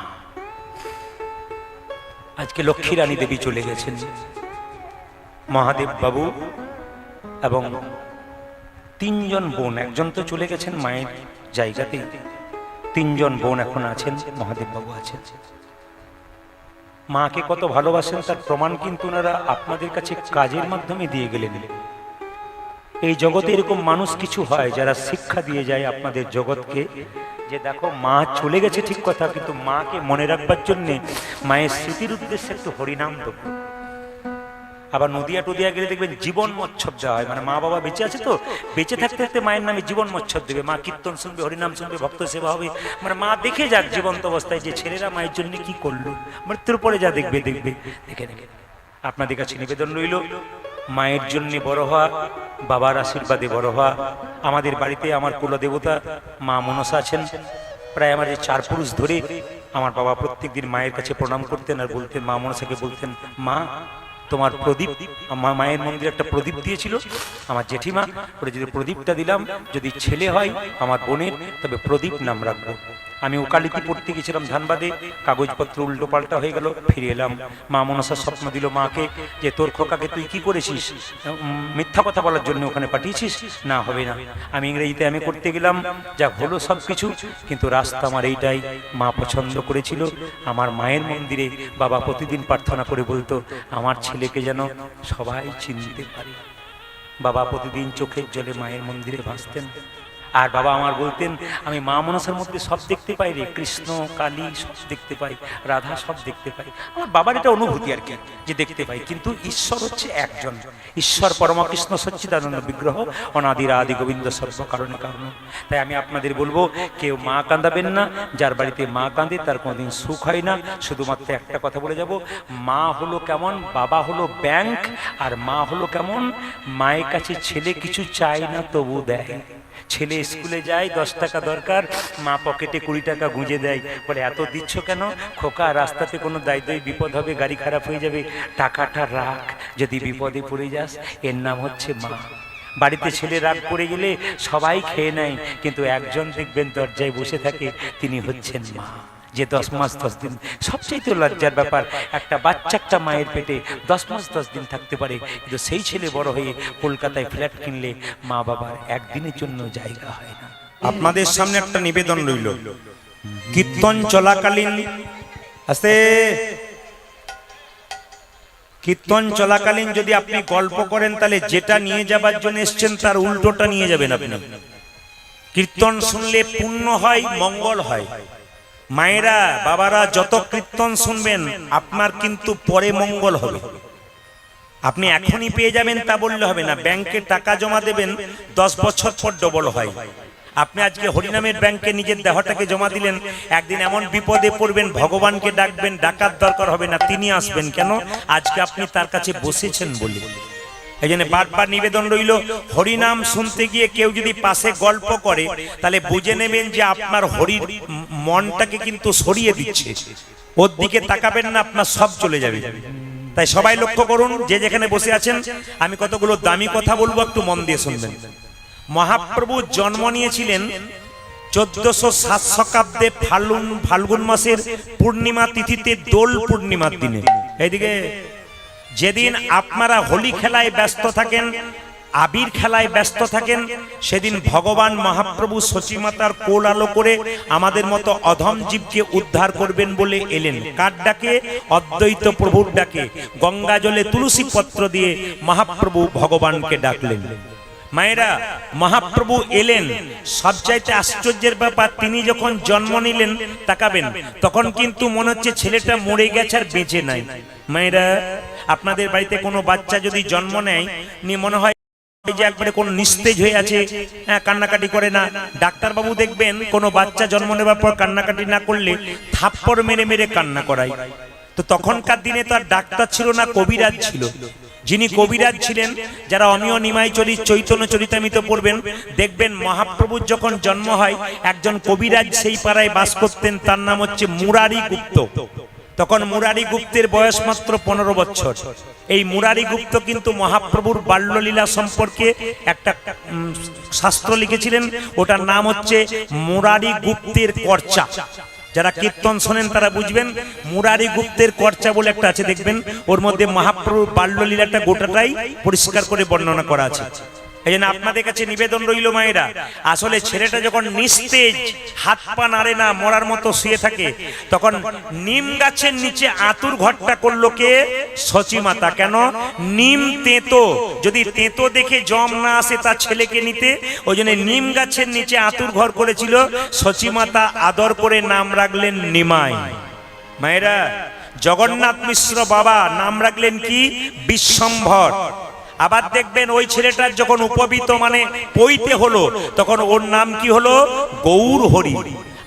আজকে লক্ষ্মী রানী দেবী চলে গেছেন, মহাদেব বাবু এবং 3 জন বোন। একজন তো চলে গেছেন মায়ের জায়গাতে, 3 জন বোন এখন আছেন, মহাদেব বাবু আছেন। মাকে কত ভালোবাসেন তার প্রমাণ কিন্তু ওনারা আপনাদের কাছে কাজের মাধ্যমে দিয়ে গেলেন। এই জগতে এরকম মানুষ কিছু হয় যারা শিক্ষা দিয়ে যায় আপনাদের জগৎকে, যে দেখো মা চলে গেছে ঠিক কথা, কিন্তু মাকে মনে রাখবার জন্য মায়ের স্মৃতির উদ্দেশ্যে একটু হরিনাম দেব। আবার নদিয়া টদিয়া গেলে দেখবেন জীবন মচ্ছব দেওয়া হয়, মানে মা বাবা বেঁচে আছে তো, বেঁচে থাকতে থাকতে মায়ের নামে জীবন মচ্ছব দেবে। মা কীর্তন শুনবে, হরিনাম শুনবে, ভক্ত সেবা হবে, মানে মা দেখে যাক জীবন্ত অবস্থায় যে ছেলেরা মায়ের জন্য কি করলো, মৃত্যুর পরে যা দেখবে দেখে। আপনাদের কাছে নিবেদন রইল, মায়ের জন্য বড় হওয়া, বাবার আশীর্বাদে বড় হওয়া। আমাদের বাড়িতে আমার কুলদেবতা মা মনসা আছেন। প্রায় আমার এই 4 পুরুষ ধরে আমার বাবা প্রত্যেকদিন মায়ের কাছে প্রণাম করতেন আর বলতেন, মা মনসাকে বলতেন, মা তোমার প্রদীপ, মায়ের মন্দিরে একটা প্রদীপ দিয়েছিল আমার জেঠিমা, ওটা যদি প্রদীপটা দিলাম, যদি ছেলে হয় আমার বোনের, তবে প্রদীপ নাম রাখবো। আমি ওকালতি পড়তে গেছিলাম ধানবাদে, কাগজপত্র উল্টো পাল্টা হয়ে গেল, ফিরে এলাম। মা মনসা স্বপ্ন দিল মাকে যে তোর খোকাকে তুই কি করেছিস, মিথ্যা কথা বলার জন্য ওখানে পাঠিয়েছিস, না হবে না। আমি ইংরেজিতে আমি করতে গেলাম, যা হলো সব কিছু, কিন্তু রাস্তা আমার এইটাই। মা পছন্দ করেছিল। আমার মায়ের মন্দিরে বাবা প্রতিদিন প্রার্থনা করে বলতো, আমার ছেলেকে যেন সবাই চিনতে পারে। বাবা প্রতিদিন চোখের জলে মায়ের মন্দিরে ভাসতেন। আর বাবা আমার বলতেন, আমি মা মনসার মধ্যে সব দেখতে পাই রে, কৃষ্ণ কালী সব দেখতে পাই, রাধা সব দেখতে পাই। আমার বাবার এটা অনুভূতি আর কি, যে দেখতে পাই, কিন্তু ঈশ্বর হচ্ছে একজন। ঈশ্বর পরমকৃষ্ণ সচ্চিদানন্দ বিগ্রহ, অনাদির আদি গোবিন্দ সর্ব কারণে কারণ। তাই আমি আপনাদের বলবো, কেউ মা কাঁদাবেন না। যার বাড়িতে মা কাঁদে তার কোনোদিন সুখ হয় না। শুধুমাত্র একটা কথা বলে যাব, মা হলো কেমন, বাবা হলো ব্যাংক, আর মা হলো কেমন, মায়ের কাছে ছেলে কিছু চায় না তবু দেয়। ছেলে স্কুলে যায়, 10 টাকা দরকার, মা পকেটে 20 টাকা গুঁজে দেয়, বলে এত দিচ্ছ কেন? খোকা, রাস্তাতে কোনো দায় বিপদ হবে, গাড়ি খারাপ হয়ে যাবে, টাকাটা রাখ, যদি বিপদে পড়ে যাস। এর নাম হচ্ছে মা। বাড়িতে ছেলে রাগ করে গেলে সবাই খেয়ে নেয়, কিন্তু একজন দেখবেন দরজায় বসে থাকে, তিনি হচ্ছেন মা। যে 10 মাস 10 দিন, সবচেয়ে লজ্জার ব্যাপার, একটা বাচ্চা একটা মায়ের পেটে 10 মাস 10 দিন থাকতে পারে, কিন্তু সেই ছেলে বড় হয়ে কলকাতায় ফ্ল্যাট কিনলে মা বাবার একদিনের জন্য জায়গা হয় না। আপনাদের সামনে একটা নিবেদন রইল, কীর্তন চলাকালীন আস্তে, কীর্তন চলাকালীন যদি আপনি গল্প করেন, তাহলে যেটা নিয়ে যাবার জন্য এসছেন তার উল্টোটা নিয়ে যাবেন আপনি। কীর্তন শুনলে পুণ্য হয়, মঙ্গল হয়। মায়েরা বাবারা যত কীর্তন শুনবেন আপনার কিন্তু পরে মঙ্গল হবে। আপনি এখনই পেয়ে যাবেন তা বললে হবে না। ব্যাংকে টাকা জমা দেবেন, 10 বছর পর ডবল হয়। আপনি আজকে হরিনামের ব্যাংকে নিজের দেহটাকে জমা দিলেন, একদিন এমন বিপদে পড়বেন, ভগবানকে ডাকবেন, ডাকার দরকার হবে না, তিনি আসবেন। কেন? আজকে আপনি তার কাছে বসেছেন বলে। এই জন্য বারবার নিবেদন রইল, হরিনাম শুনতে গিয়ে কেউ যদি পাশে গল্প করে, তাহলে বুঝে নেবেন যে আপনার হরির মনটাকে কিন্তু সরিয়ে দিচ্ছে। ওর দিকে তাকাবেন না, আপনার সব চলে যাবে। তাই সবাই লক্ষ্য করুন, যে যেখানে বসে আছেন, আমি কতগুলো দামি কথা বলবো, একটু মন দিয়ে শুনবেন। মহাপ্রভু জন্ম নিয়েছিলেন 1407 শতাব্দে ফাল্গুন মাসের পূর্ণিমা তিথিতে, দোল পূর্ণিমার দিনে। এইদিকে যেদিন আপনারা হোলি খেলায় ব্যস্ত থাকেন, আবির খেলায় ব্যস্ত থাকেন, সেদিন ভগবান মহাপ্রভু সচিমাতার কোল আলো করে আমাদের মতো অধম জীবকে উদ্ধার করবেন বলে এলেন। কার ডাকে? অদ্বৈত প্রভুর ডাকে। গঙ্গা জলে তুলসী পত্র দিয়ে মহাপ্রভু ভগবানকে ডাকলেন। মায়েরা, মহাপ্রভু এলেন, সবচাইতে আশ্চর্যের ব্যাপার, তিনি যখন জন্ম নিলেন, তাকাবেন, তখন কিন্তু মনে হচ্ছে ছেলেটা মরে গেছে আর বেঁচে নাই। মায়েরা, আপনাদের বাড়িতে কোনো বাচ্চা যদি জন্ম নেয়, মনে হয় যে একবারে কোন নিস্তেজ হয়ে আছে, কান্নাকাটি করে না। ডাক্তারবাবু দেখবেন কোনো বাচ্চা জন্ম নেবার পর কান্নাকাটি না করলে থাপ্পড় মেরে মেরে কান্না করায়। তো তখনকার দিনে তো আর ডাক্তার ছিল না, কবিরাজ ছিল। যিনি কবিরাজ ছিলেন, যারা অমিয় নিমাই চৈতন্য চরিতামৃত পড়বেন, দেখবেন মহাপ্রভুর যখন জন্ম হয়, একজন কবিরাজ সেই পাড়ায় বাস করতেন, তার নাম হচ্ছে মুরারি গুপ্ত। তখন মুরারি গুপ্তের বয়স মাত্র 15 বছর। এই মুরারি গুপ্ত কিন্তু মহাপ্রভুর বাল্যলীলা সম্পর্কে একটা শাস্ত্র লিখেছিলেন, ওটার নাম হচ্ছে মুরারি গুপ্তের কর্চা। যারা কীর্তন শোনেন তারা বুঝবেন, মুরারি গুপ্তের কর্চা বলে একটা আছে, দেখবেন ওর মধ্যে মহাপ্রভুর বাল্যলীলাটা গোটাটাই পরিষ্কার করে বর্ণনা করা আছে। এই জন্য আপনাদের কাছে নিবেদন রইল, মায়েরা, আসলে ছেলেটা যখন নিস্তেজ, হাত পা নাড়ে না, মরার মতো শুয়ে থাকে, তখন নিম গাছের নিচে আতুর ঘরটা করলো কে? সচিমাতা। কেন? নিম তেঁতো, যদি তেঁতো দেখে জম না আসে তার ছেলেকে নিতে, ওই জন্য নিম গাছের নিচে আতুর ঘর করেছিল। সচিমাতা আদর করে নাম রাখলেন নিমাই। মায়েরা, জগন্নাথ মিশ্র বাবা নাম রাখলেন কি? বিশ্বম্ভর। আবার দেখবেন ওই ছেলেটার যখন উপবিত মানে পৈতে হলো, তখন ওর নাম কি হলো? গৌর হরি।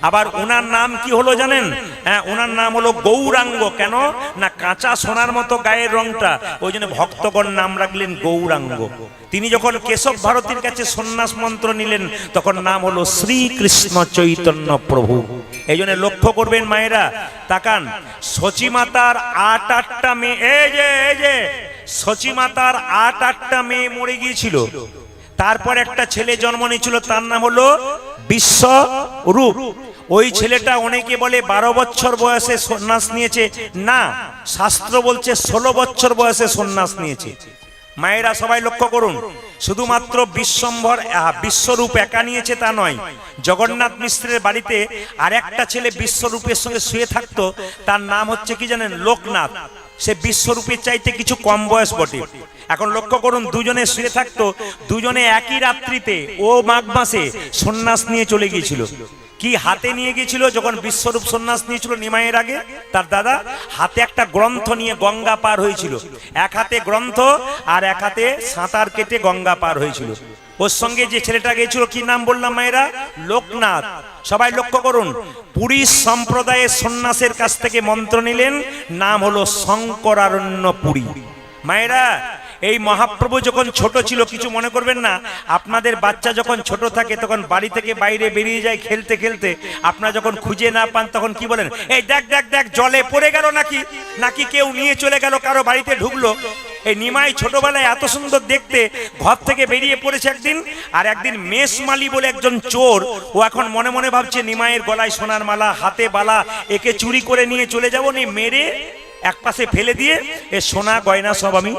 আবার ওনার নাম কি হলো জানেন? হ্যাঁ, ওনার নাম হলো গৌরাঙ্গ। কেন না, কাঁচা সোনার মতো গায়ের রংটা, ওই জন্য ভক্তগণ নাম রাখলেন গৌরাঙ্গ। তিনি যখন কেশব ভারতীর কাছে সন্ন্যাস মন্ত্র নিলেন তখন নাম হলো শ্রীকৃষ্ণ চৈতন্য প্রভু। এই জন্য লক্ষ্য করবেন মায়েরা, তাকান, সচী মাতার আটটা মেয়ে, এই যে সচী মাতার আটটা মেয়ে মরে গিয়েছিল, তারপর একটা ছেলে জন্ম নিয়েছিল, তার নাম হলো বিশ্বরূপ। ওই ছেলেটা অনেকে বলে 12 বছর বয়সে সন্ন্যাস নিয়েছে, না, শাস্ত্র বলছে 16 বছর বয়সে সন্ন্যাস নিয়েছে। মায়েরা সবাই লক্ষ্য করুন, শুধুমাত্র বিশ্বরূপ একা নিয়েছে তা নয়, জগন্নাথ মিশ্রের বাড়িতে আর একটা ছেলে বিশ্বরূপের সঙ্গে শুয়ে থাকতো, তার নাম হচ্ছে কি জানেন? লোকনাথ। সে বিশ্বরূপের চাইতে কিছু কম বয়স বটে। এখন লক্ষ্য করুন, দুজনে শুয়ে থাকতো, দুজনে একই রাত্রিতে ও মাঘ মাসে সন্ন্যাস নিয়ে চলে গিয়েছিল। কি হাতে নিয়ে গিয়েছিল? যখন বিশ্বরূপ সন্ন্যাস নিয়েছিল নিমাইয়ের আগে, তার দাদা হাতে একটা গ্রন্থ নিয়ে গঙ্গা পার হয়েছিল। এক হাতে গ্রন্থ আর এক হাতে সাঁতার কেটে গঙ্গা পার হয়েছিল। ওর সঙ্গে যে ছেলেটা গিয়েছিল, কি নাম বললাম মায়েরা? লোকনাথ। সবাই লক্ষ্য করুন, পুরী সম্প্রদায়ের সন্ন্যাসের কাছ থেকে মন্ত্র নিলেন, নাম হলো শঙ্করারণ্য পুরী। মায়েরা, এই মহাপ্রভু যখন ছোট ছিল, কিছু মনে করবেন না, আপনাদের বাচ্চা যখন ছোট থাকে তখন বাড়ি থেকে বাইরে বেরিয়ে যায় খেলতে খেলতে, আপনারা যখন খুঁজে না পান তখন কি বলেন? এই দেখ দেখ দেখ, জলে পড়ে গেল নাকি কেউ নিয়ে চলে গেল, কারো বাড়িতে ঢুকলো। এই নিমাই ছোটবেলায় এত সুন্দর দেখতে, ঘর থেকে বেরিয়ে পড়েছে একদিন, আর একদিন মেষমালি বলে একজন চোর, ও এখন মনে মনে ভাবছে নিমাইয়ের গলায় সোনার মালা, হাতে বালা, একে চুরি করে নিয়ে চলে যাবো, নিয়ে মেরে এক পাশে ফেলে দিয়ে এ সোনা গয়না সব আমি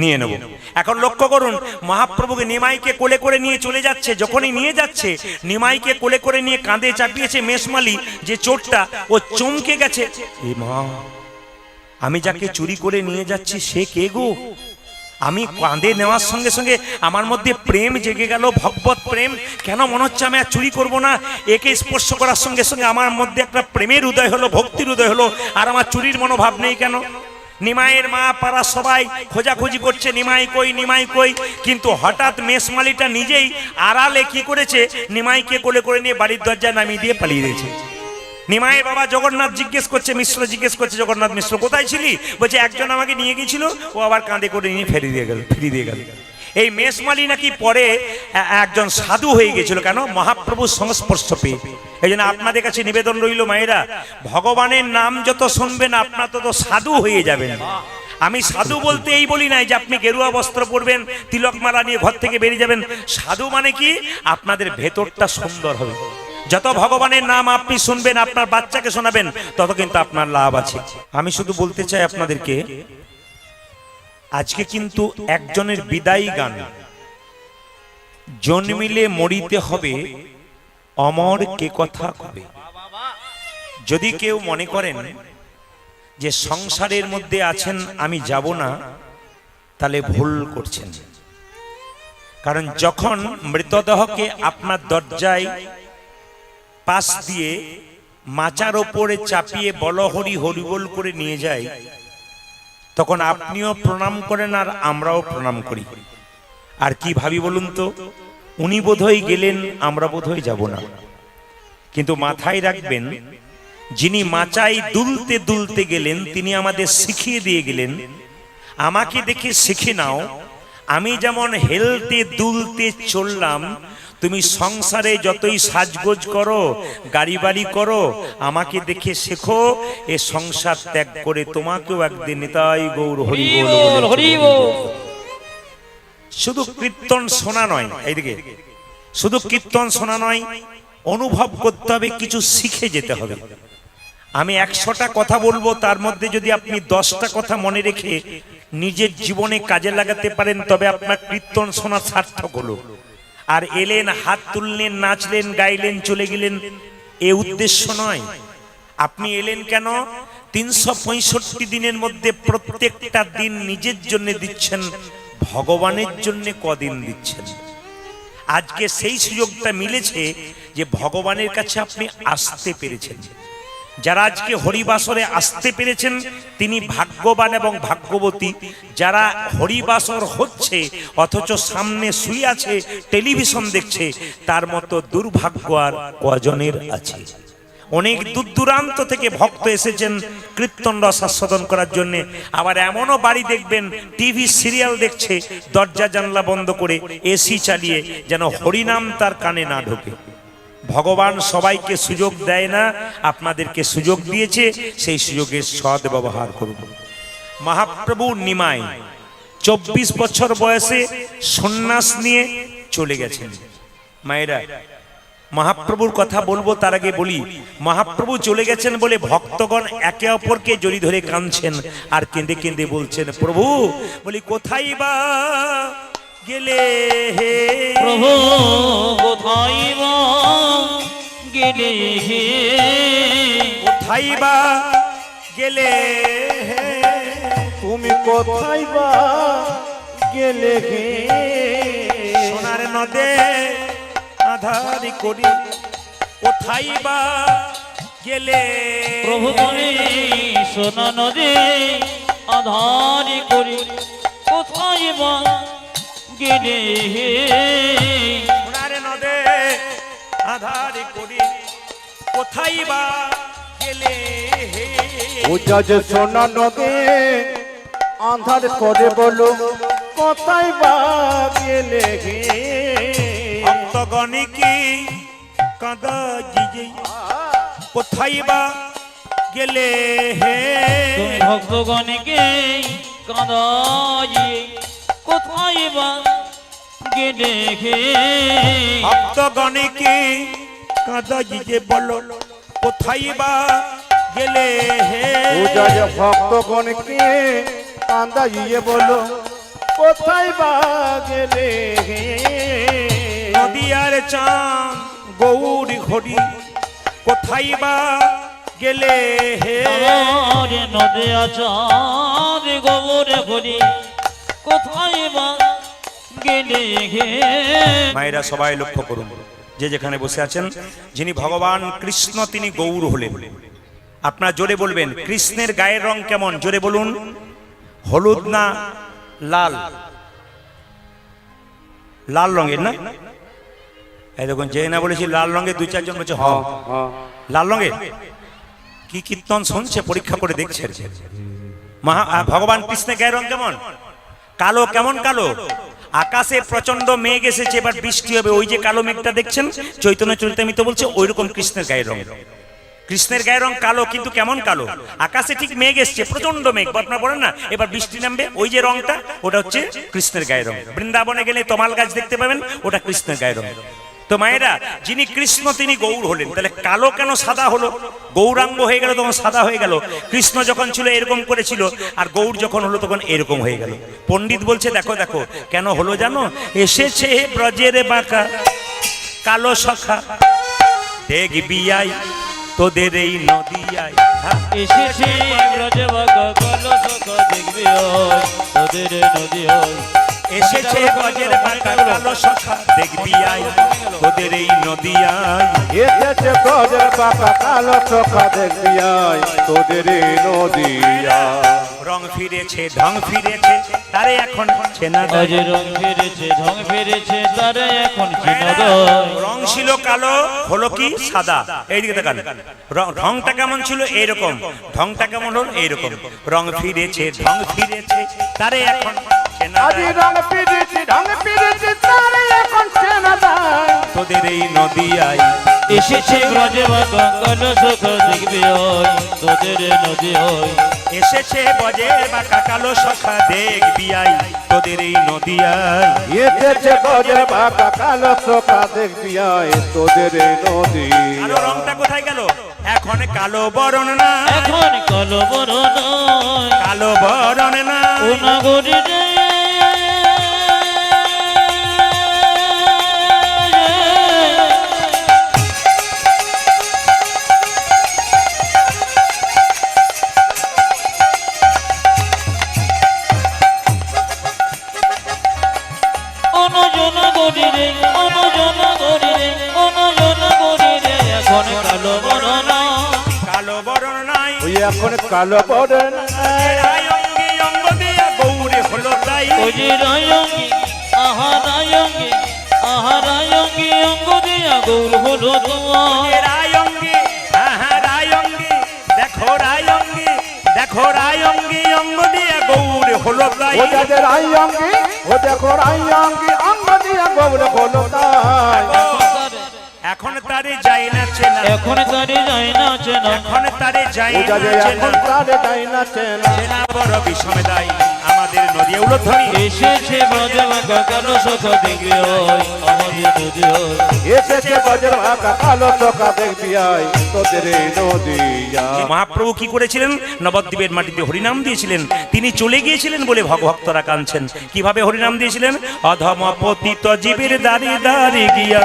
নিয়ে নেব। এখন লক্ষ্য করুন, মহাপ্রভুকে নিমাইকে কোলে করে নিয়ে চলে যাচ্ছে। যখনই নিয়ে যাচ্ছে, নিমাইকে কোলে করে নিয়ে কাঁধে চাপিয়েছে মেষমালি যে চোরটা, ও চমকে গেছে, এ মা, আমি যাকে চুরি করে নিয়ে যাচ্ছি সে কে গো? আমি কাঁধে নেওয়ার সঙ্গে সঙ্গে আমার মধ্যে প্রেম জেগে গেল, ভগবত প্রেম। কেন মনে হচ্ছে আমি আর চুরি করব না? একে স্পর্শ করার সঙ্গে সঙ্গে আমার মধ্যে একটা প্রেমের উদয় হলো, ভক্তির উদয় হলো, আর আমার চুরির মনোভাব নেই কেন? নিমাইয়ের মা পাড়া সবাই খোঁজাখুঁজি করছে, নিমাই কই, নিমাই কই। কিন্তু হঠাৎ মেষমালিটা নিজেই আড়ালে কি করেছে, নিমাইকে কোলে করে নিয়ে বাড়ির দরজায় নামিয়ে দিয়ে পালিয়ে দিয়েছে। নিমাইয়ের বাবা জগন্নাথ জিজ্ঞেস করছে, মিশ্র জিজ্ঞেস করছে, জগন্নাথ মিশ্র কোথায় ছিলি? বলছে একজন আমাকে নিয়ে গিয়েছিল, ও আবার কাঁধে করে নিয়ে ফিরিয়ে দিয়ে গেল। এই মেষমালি নাকি পরে একজন সাধু হয়ে গেছিল। কেন? মহাপ্রভুর সংস্পর্শ পেয়ে। এই জন্য আপনাদের কাছে নিবেদন রইল মায়েরা, ভগবানের নাম যত শুনবেন আপনার তত সাধু হয়ে যাবেন। আমি সাধু বলতে এই বলি নাই যে আপনি গেরুয়া বস্ত্র পরবেন, তিলকমালা নিয়ে ঘর থেকে বেরিয়ে যাবেন। সাধু মানে কি? আপনাদের ভেতরটা সুন্দর হবে। যত ভগবানের নাম আপনি শুনবেন, আপনার বাচ্চাকে শোনাবেন, তত কিন্তু আপনার লাভ আছে। আমি শুধু বলতে চাই আপনাদেরকে, আজকে কিন্তু একজনের বিদায়ী গান, জন্মিলে মরিতে হবে, অমর কে কথা কবে। যদি কেউ মনে করেন যে সংসারের মধ্যে আছেন আমি যাব না, তাহলে ভুল করছেন। কারণ যখন মৃতদেহকে আপনার দরজায় পাশ দিয়ে মাচার ওপরে চাপিয়ে বল হরি হরি বল করে নিয়ে যায়, তখন আপনিও প্রণাম করেন আর আমরাও প্রণাম করি। আর কি ভাবি বলুন তো? উনি বোধহয় গেলেন, আমরা বোধহয় যাব না। কিন্তু মাথায় রাখবেন, যিনি মাচায় দুলতে দুলতে গেলেন তিনি আমাদের শিখিয়ে দিয়ে গেলেন, আমাকে দেখে শিখে নাও, আমি যেমন হেলতে দুলতে চললাম, তুমি সংসারে যতই সাজগোজ করো, গাড়ি বাড়ি করো, আমাকে দেখে শেখো। এ সংসার ত্যাগ করে তোমাকেও একদিন নিতাই গৌর হরি বল। শুধু কীর্তন শোনা নয়, এইদিকে শুধু কীর্তন শোনা নয়, অনুভব করতে হবে, কিছু শিখে যেতে হবে। আমি 100টা কথা বলবো, তার মধ্যে যদি আপনি 10টা কথা মনে রেখে নিজের জীবনে কাজে লাগাতে পারেন, তবে আপনার কীর্তন শোনা সার্থক হলো। আর এলেন, হাত তুললেন, নাচলেন, গাইলেন, চলে গেলেন, এ উদ্দেশ্য নয়। আপনি এলেন কেন? 365 দিনের মধ্যে প্রত্যেকটা দিন নিজের জন্য দিচ্ছেন, ভগবানের জন্য কদিন দিচ্ছেন? আজকে সেই সুযোগটা মিলেছে যে ভগবানের কাছে আপনি আসতে পেরেছেন। যারা আজকে হরিবাসরে আসতে পেরেছেন তিনি ভাগ্যবান এবং ভাগ্যবতী। যারা হরিবাসর হচ্ছে অথচ সামনে শুয়ে আছে টেলিভিশন দেখছে, তার মতো দুর্ভাগ্য আর কজনের আছে? অনেক দূর দূরান্ত থেকে ভক্ত এসেছেন কীর্তন রস আস্বাদন করার জন্য। আবার এমনও বাড়ি দেখবেন টিভি সিরিয়াল দেখছে দরজা জানলা বন্ধ করে, এসি চালিয়ে, যেন হরিনাম তার কানে না ঢোকে। ভগবান সবাইকে সুযোগ দেয় না, আপনাদেরকে সুযোগ দিয়েছে, সেই সুযোগের সৎ ব্যবহার করুন। মহাপ্রভু নিমাই 24 বছর বয়সে সন্ন্যাস নিয়ে চলে গেছেন। মায়েরা, মহাপ্রভুর কথা বলবো তার আগে বলি, মহাপ্রভু চলে গেছেন বলে ভক্তগণ একে অপরকে জড়ি ধরে কাঁদছেন আর কেঁদে কেঁদে বলছেন, প্রভু বলি কোথায় বা গেলে হে প্রভু, কোথায় বা গেলে হে, কোথায় বা গেলে হে, তুমি কোথায় বা গেলে গে? সোনার নদে আধারি করি কোথায় বা গেলে? প্রভু তুমি সোনা নদী আধারি করি কোথায় বা গেলে হে, সোনার নদে আধারি করি কোথায় বা গেলে হে? পূজা যে সোনা নদে আন্ধার করে বলো কোথায় বা গেলে গে? ভক্তগণে কি কাঁদা জিজে কোথায় বা গেলে হে? তুমি ভক্তগণকে কাঁদাই কোথায় বা গেলে হে, ভক্তগণে কি কাঁদা জিজে বলো কোথায় বা গেলে হে? পূজা যে ভক্তগণকে কান্দা গিয়ে বলো কোথায় বা গেলে গে? নদিয়ার চাঁদ গৌরী ঘড়ি কোথায় বা গেলে হে? আমার নদে আচার গোবরে হরি কোথায় বা গেলে হে। মায়েরা সবাই লক্ষ্য করুন, যে যেখানে বসে আছেন, যিনি ভগবান কৃষ্ণ তিনি গৌর হলেন। আপনারা জোরে বলবেন কৃষ্ণের গায়ের রং কেমন? জোরে বলুন। হলুদ না লাল? লাল রঙের না? এই দেখুন, যে না বলেছি লাল রঙের, দুই চারজন বলছে হ্যাঁ লাল রঙের। কি কীর্তন শুনছে, পরীক্ষা করে দেখছে। ভগবান কৃষ্ণের গায়ের রং কেমন? কালো। কেমন কালো? আকাশে প্রচন্ড মেঘ এসেছে, এবার বৃষ্টি হবে, ওই যে কালো মেঘটা দেখছেন চৈতন্য চরিতামৃত বলছে ওই রকম কৃষ্ণের গায়ের রং। কৃষ্ণের গায়ের রং কালো, কিন্তু কেমন কালো? আকাশে ঠিক মেঘ এসছে, প্রচন্ড মেঘ, আপনারা বলেন না এবার বৃষ্টি নামবে, ওই যে রংটা ওটা হচ্ছে কৃষ্ণের গায়ের রং। বৃন্দাবনে গেলে তমাল গাছ দেখতে পাবেন, ওটা কৃষ্ণের গায়ের রং। তো মায়েরা, যিনি কৃষ্ণ তিনি গৌর হলেন, তাহলে কালো কেন সাদা হলো? গৌরাঙ্গ হয়ে গেল তখন সাদা হয়ে গেল। কৃষ্ণ যখন ছিল এরকম করেছিল, আর গৌর যখন হলো তখন এরকম হয়ে গেল। পণ্ডিত বলছে দেখো দেখো কেন হলো জানো? এসেছে ব্রজের বাঁকা কালো সখা দেখবি আই তোদের এই নদিয়ায়। এসেছে ব্রজবাকা কালো সখা দেখবি ওই তোদের নদী ওই। এসেছে ব্রজের বাঁকা কালো সখা দেখবি আই তোদের এই নদিয়ায়। এসেছে ব্রজের বাঁকা কালো সখা দেখবি আই তোদের এই নদিয়া। রং ফিরেছে ঢং ফিরেছে তারে এখন চেনা যায়। আজ রং ফিরেছে ঢং ফিরেছে তারে এখন চেনা যায়। রং ছিল কালো, হলো কি সাদা। এইদিকে দেখান, ঢংটা কেমন ছিল এইরকম, ঢংটা কেমন হলো এইরকম। রং ফিরেছে ঢং ফিরেছে তারে এখন চেনা আজ যায়। রং ফিরেছে ঢং ফিরেছে তারে এখন চেনা যায়। তোদের এই নদিয়ায় এসেছে ব্রজবাকা কালো সখা দেখবি ওই তোদের নদী ওই। এসেছে ব্রজের বাঁকা কালো সখা দেখবি আই তোদের এই নদিয়ায়। এসেছে ব্রজের বাঁকা কালো সখা দেখবি আই তোদের এই নদিয়া। কালো রংটা কোথায় গেল? এখন কালো বরণ না, এখন কালো বড় নয় কালো বরণ না। ও নগরী রে অনুজন গরি রে অনুজন গরি রে অনুজন গরি রে এখন কালো বড় নয় কালো এখন কালো বদন রায়ঙ্গি অঙ্গ দিয়া গৌরে হলো তাই ওই যে রায়ঙ্গি আহা রায়ঙ্গি অঙ্গ দিয়া গৌর হলো তোমার রায়ঙ্গি রায়ঙ্গি দেখো রায়ঙ্গি অঙ্গ দিয়া গৌরে হলো তাই ও যাদের রায়ঙ্গি ও দেখো রায়ঙ্গি অঙ্গ দিয়া গৌর হলো তাই এখন তারে যায় না চেনা এখন তারে যায় না চেনা এখন তারে যায় ও না যাদের চেনা এখন তারে যাই না চেনা চেনা বড় বিষমে দায় আমাদের নদী উলধ্বনি এসেছে ব্রজবাকা কালো সখা দেখবি ওই আমাদের নদী ওই এসেছে বজ্র ভাকা কালো চোখা দেখবি আয় তোদের এই নদিয়া মহাপ্রভু কি করেছিলেন নবদ্বীপের মাটিতে হরিনাম দিয়েছিলেন তিনি চলে গিয়েছিলেন বলে ভক্তরা কাঁদছেন কিভাবে হরিনাম দিয়েছিলেন অধম পতিত জীবের দাঁড়ি দাঁড়ি গিয়া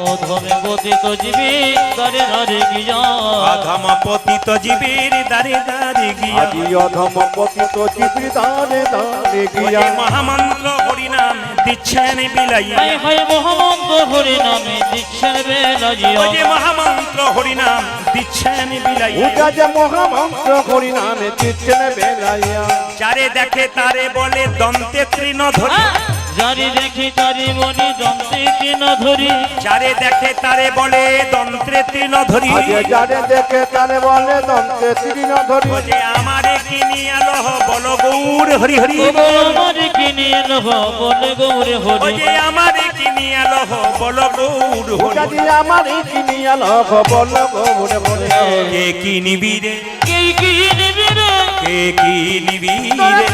অধমে পতিত জীবী দারে ধারে গিয়া অধম পতিত জীবের দাঁড়ি দাঁড়ি গিয়া আজি অধম পতিত চিত্রি দানে দানে গিয়া ওই মহামন্ত্র হরিনাম দিচ্ছেন বিলাইয়া হায় হায় মহামন্ত্র হরি নামে দিচ্ছেন বেলাজিয়া ওই যে মহামন্ত্র হরিনাম দিচ্ছেন বিলাইয়া উজা যে মহামন্ত্র হরি নামে চিচ্ছেন বেলাইয়া যারে দেখে তারে বলে দন্তে তৃণ ধরি যারি দেখি তারি বনি দন্তে কিন ধরি যারে দেখে তারে বলে দন্ত্রে তৃণ ধরি আজ যারে দেখে তারে বলে দন্তে তৃণ ধরি ও যে আমারে কিনি আলো বল গৌর হরি হরি ও আমার কিনি লহ বলে গৌরে ও হরি যে আমারে কিনি আলো বল গৌর হরি যদি আমার এই কিনিয়া লখ বল গৌর বলে কে কি নিবি রে কে কি নিবি রে কে কি নিবি রে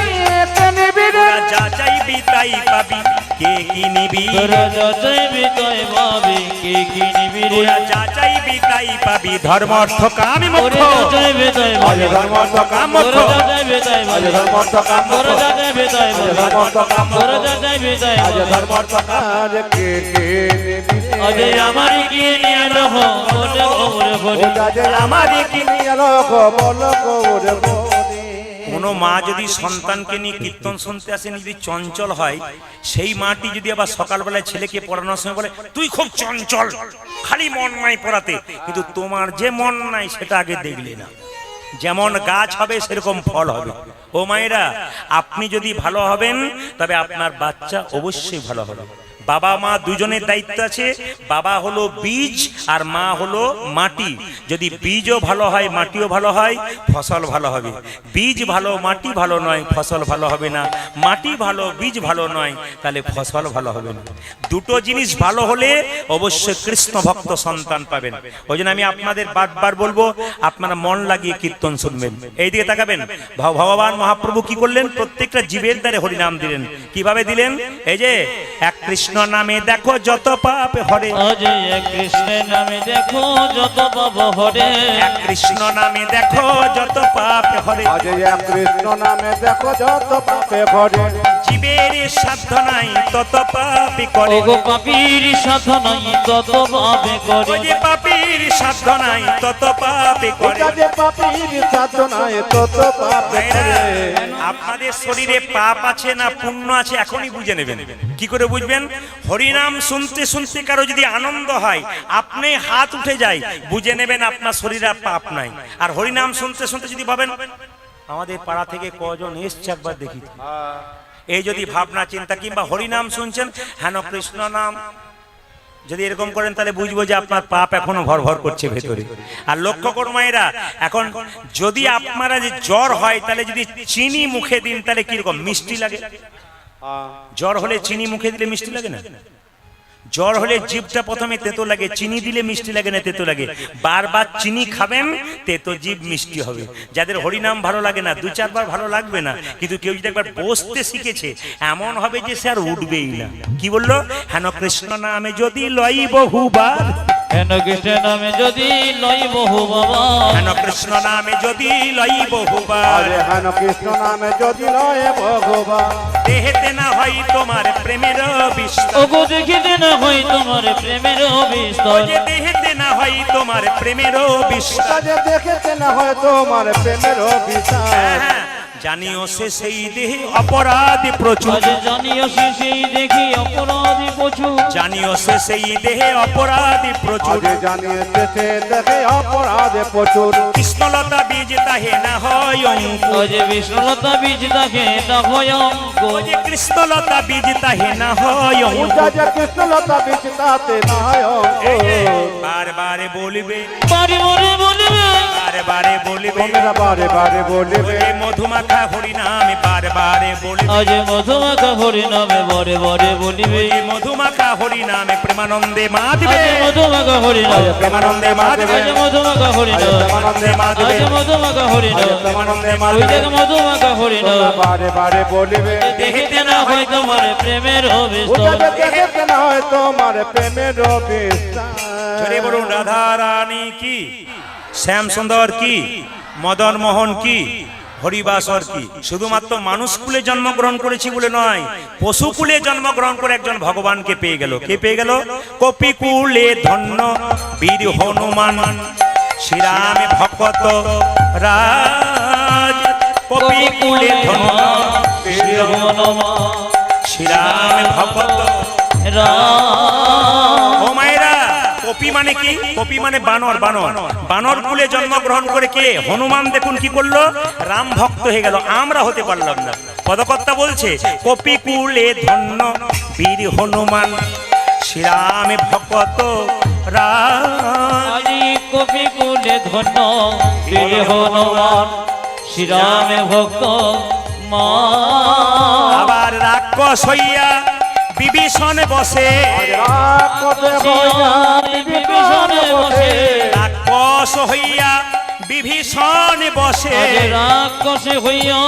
তোরা যা চাইবি তাই পাবি কে কি নিবি তোরা যা চাইবি তাই পাবি কে কি নিবি রে তোরা যা চাইবি তাই পাবি ধর্ম অর্থ কাম মোক্ষ তোরা যা চাইবি তাই আজ পাবি ধর্ম অর্থ কাম মোক্ষ তোরা যা চাইবি তাই আজ পাবি ধর্ম অর্থ কাম তোরা যা চাইবি তাই আজ পাবি ধর্ম অর্থ কাম তোরা যা চাইবি তাই আজ পাবি ধর্ম অর্থ কাজ কে নিবি আজে আমার কি নিয়ে লহ বলে গৌরে ও হরি যাদের আমার এই কিনিয়া লখ বল গৌর বলে কোনো মা যদি সন্তানকে নিয়ে কীর্তন শুনতে আসেন যদি চঞ্চল হয় সেই মাটি যদি আবার সকালবেলায় ছেলেকে পড়ানোর সময় বলে তুই খুব চঞ্চল খালি মন নাই পড়াতে কিন্তু তোমার যে মন নাই সেটা আগে দেখলে না যেমন গাছ হবে সেরকম ফল হবে ও মায়েরা আপনি যদি ভালো হবেন তবে আপনার বাচ্চা অবশ্যই ভালো হবে বাবা মা দুজনের দায়িত্ব আছে বাবা হলো বীজ আর মা হলো মাটি যদি বীজও ভালো হয় মাটিও ভালো হয় ফসল ভালো হবে বীজ ভালো মাটি ভালো নয় ফসল ভালো হবে না মাটি ভালো বীজ ভালো নয় তাহলে ফসল ভালো হবে না দুটো জিনিস ভালো হলে অবশ্যই কৃষ্ণ ভক্ত সন্তান পাবেন ওই জন্য আমি আপনাদের বারবার বলবো আপনারা মন লাগিয়ে কীর্তন শুনবেন এইদিকে তাকাবেন ভগবান মহাপ্রভু কি করলেন প্রত্যেকটা জীবের দ্বারে হরিনাম দিলেন কিভাবে দিলেন এই যে এক কৃষ্ণ নামে দেখো যত পাপ হরে আজ এক কৃষ্ণের নামে দেখো যত পাপ হরে এক কৃষ্ণ নামে দেখো যত পাপ হরে আজ এক কৃষ্ণ নামে দেখো যত পাপে ভরে জীবের সাধ্য নাই তত পাপই করে ওগো পাপীর সাধনাই তত পাপে ওই করে যে পাপীর সাধ্য নাই তত পাপই করে ওটা যে পাপীর সাধনায় তত পাপে ভাইরা, করে আপনাদের শরীরে পাপ আছে না পুণ্য আছে এখনই বুঝে নেবেন কি করে বুঝবেন হরিনাম শুনতে শুনতে কারো যদি আনন্দ হয় আপনি হাত উঠে যায় বুঝে নেবেন আপনার শরীরে আর পাপ নাই আর হরিনাম শুনতে শুনতে যদি ভাবেন আমাদের পাড়া থেকে কজন এসছে একবার দেখি তো। এই যদি ভাবনা চিন্তা কিংবা হরিনাম শুনছেন হেন কৃষ্ণ নাম যদি এরকম করেন তাহলে বুঝবো যে আপনার পাপ এখনো ভর ভর করছে ভেতরে আর লক্ষ্য করুন মায়েরা এখন যদি আপনারা যে জ্বর হয় তাহলে যদি চিনি মুখে দিন তাহলে কিরকম মিষ্টি লাগে জ্বর হলে চিনি মুখে দিলে মিষ্টি লাগে না জ্বর হলে জিভটা প্রথমে তেতো লাগে চিনি দিলে মিষ্টি লাগে না তেতো লাগে বারবার চিনি খাবেন তেতো জিভ মিষ্টি হবে যাদের হরিনাম ভালো লাগে না দু চারবার ভালো লাগবে না কিন্তু কেউ যদি একবার বসতে শিখেছে এমন হবে যে সে আর উঠবেই না কি বললো হেন কৃষ্ণ নামে যদি লই বহুবার হেন কৃষ্ণ নামে যদি লই বহু বাবা হেন কৃষ্ণ নামে যদি লই বহুবার আরে হেন কৃষ্ণ নামে যদি লয় ভগবান দেহেতে না হয় তোমার প্রেমের বিস্তার ওগো দেখিতে না হয় তোমার প্রেমের বিস্তার ওই যে দেহেতে না হয় তোমার প্রেমের বিস্তার কাজে দেখেছে না হয় তোমার প্রেমের বিচার হ্যাঁ, জানিও সে সেই দেহে অপরাধী প্রচুর, আজ জানিও সে সেই দেখি অপরাধী প্রচুর, জানিও সে সেই দেহে অপরাধী প্রচুর। আজ জানিয়েছে সে দেখে অপরাধে প্রচুর, কৃষ্ণলতা বীজ তাহে না হয় অঙ্ক, আজ বিষ্ণুলতা বীজ দেখে না ভয়ঙ্ক, ও যে কৃষ্ণলতা বীজ তাহে না হয় অঙ্ক। উল্টা যে কৃষ্ণলতা বীজ তাতে নাই অঙ্ক। বারবারে বলিবে, বারে বারে বলবে, বারবারে বলিবে, তোমরা বারে বারে বলিবে, ওরে মধুমাখা হরিনামে বারবারে বলিবে, আজ মধুমাখা হরিনামে বারে বারে বলিবে, ওরে মধুমাখা হরিনামে প্রেমানন্দে মা দিবে, আজ মধুমাখা হরিনাম, প্রেমানন্দে মা দিবে, আজ মধুমাখা হরিনাম, প্রেমানন্দে মা দিবে, আজ মধুমাখা হরিনাম, প্রেমানন্দে মা ওই দিবে। দেখ মধুমাখা হরিনাম, তোমরা বারে বারে বলিবে, দেখিতে না হয় তোমার প্রেমের উল্টা অভিষ্ট, যে দেখতে না হয় তোমার প্রেমের বিস্তার। জোরে বলুন রাধা রানী কি, শ্যাম সুন্দর কি, মদন মোহন কি, হরিবাসর কি। শুধুমাত্র মানুষ কুলে জন্মগ্রহণ করেছি বলে নয়, পশু কুলে জন্মগ্রহণ করে একজন ভগবানকে পেয়ে গেল। কে পেয়ে গেল? কপি কুলে ধন্য বীর হনুমান, শ্রীরামে ভকত রাজ। কপি কুলে ধন্য বীর হনুমান, শ্রীরামে ভকত ও মায়েরা। কপি মানে কি? কপি মানে বানর। বানর, বানর কুলে জন্মগ্রহণ করে কে? হনুমান। দেখুন কি করলো, রাম ভক্ত হয়ে গেল, আমরা হতে পারলাম না। পদকর্তা বলছে কপি কুলে ধন্য বীর হনুমান, শ্রীরামে ভক্ত রাম। আজি কপি কুলে ধন্য বীর হনুমান, শ্রীরামে ভক্ত মা। আবার রাক্ষস হইয়া বিভীষণ বসে, রাক্ষসে হইয়া বিভীষণে বসে, রাক্ষস হইয়া বিভীষণ বসে, রাক্ষসে হইয়া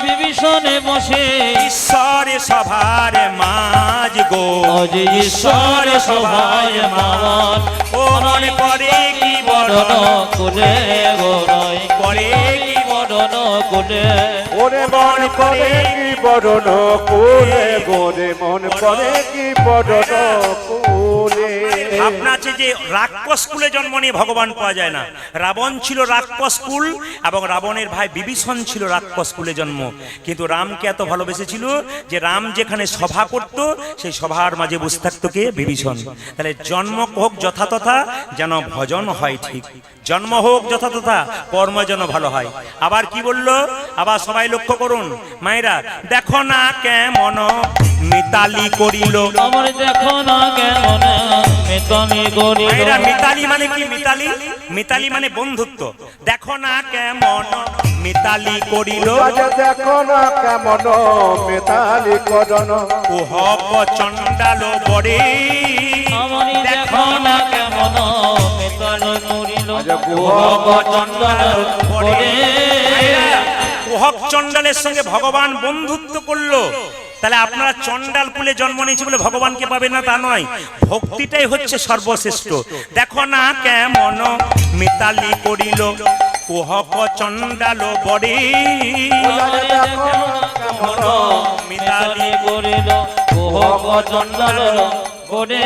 বিভীষণে বসে, ঈশ্বর সভার মাঝ গো, আজ ঈশ্বর সভায় মান, ও মনে করে কি বদন বড় কুলে গোরাই, করে কি বদন কুলে, ওরে মন করে কি বড়ন কুলে গোরে, মন করে কি বড়ন কুলে। ভাবনা আছে যে রাক্ষস কুলে জন্ম নিয়ে ভগবান পাওয়া যায় না। রাবণ ছিল রাক্ষস কুল এবং রাবণের ভাই বিভীষণ ছিল রাক্ষস কুলে জন্ম। কিন্তু রামকে এত ভালোবেসেছিল যে রাম যেখানে সভা করত সেই সভার মাঝে বসে থাকতো কে? বিভীষণ। তাহলে জন্ম হোক যথাতথা, যেন ভজন হয় ঠিক। জন্ম হোক যথাতথা, কর্ম যেন ভালো হয়। আবার কি বললো? আবার সবাই লক্ষ্য করুন মায়েরা, দেখো না কেমন মিতালি করিল। আমার দেখো না কেমন মেতালি করিল, মায়েরা, মিতালি মানে কি? মিতালি, মিতালি মানে বন্ধুত্ব। দেখো না কেমন মিতালি করিল, আজ দেখো না কেমন মেতালি করন, কুহক চণ্ডাল বরে। আমার দেখো না কেমন মেতালি করিল, আজ কুহক চণ্ডাল করে। কুহক চণ্ডালের সঙ্গে ভগবান বন্ধুত্ব করলো। তাহলে আপনারা চণ্ডাল কুলে জন্ম নিয়েছে বলে ভগবানকে পাবেন না তা নয়, ভক্তিটাই হচ্ছে সর্বশ্রেষ্ঠ। দেখো না কেমন মিতালি করিল, কুহক চণ্ডাল বরে। আজ দেখো না কেমন মেতালি করিল, কুহক চণ্ডাল করে।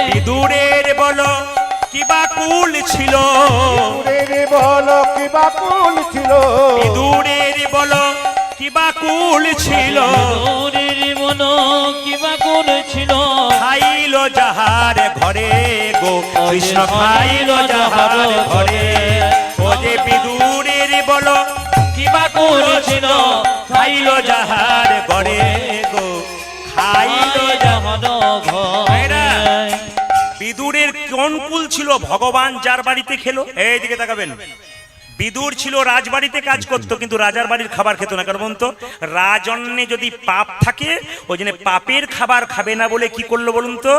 বিদুরের বলো কিবা কুল ছিল, দূরের বল কি বাকুল ছিল, বিদুরের বলো কিবা কুল ছিল, দূরের মন কিবা করেছিল, খাইল যাহার ঘরে গো কৃষ্ণ, খাইল যাহার ঘরে। ও যে বিদুরের বলো কিবা কুল ছিল, খাইল যাহার ঘরে গো, খাইল যাহার। ঘরে। বিদুরের কোন কুল ছিল? ভগবান যার বাড়িতে খেলো। এইদিকে তাকাবেন, বিদুর ছিল রাজবাড়িতে কাজ করতো, কিন্তু রাজার বাড়ির খাবার খেত না। কারণ তো রাজন্যে যদি পাপ থাকে, ওই জন্য পাপের খাবার খাবে না বলে কি করলো বলুন তো?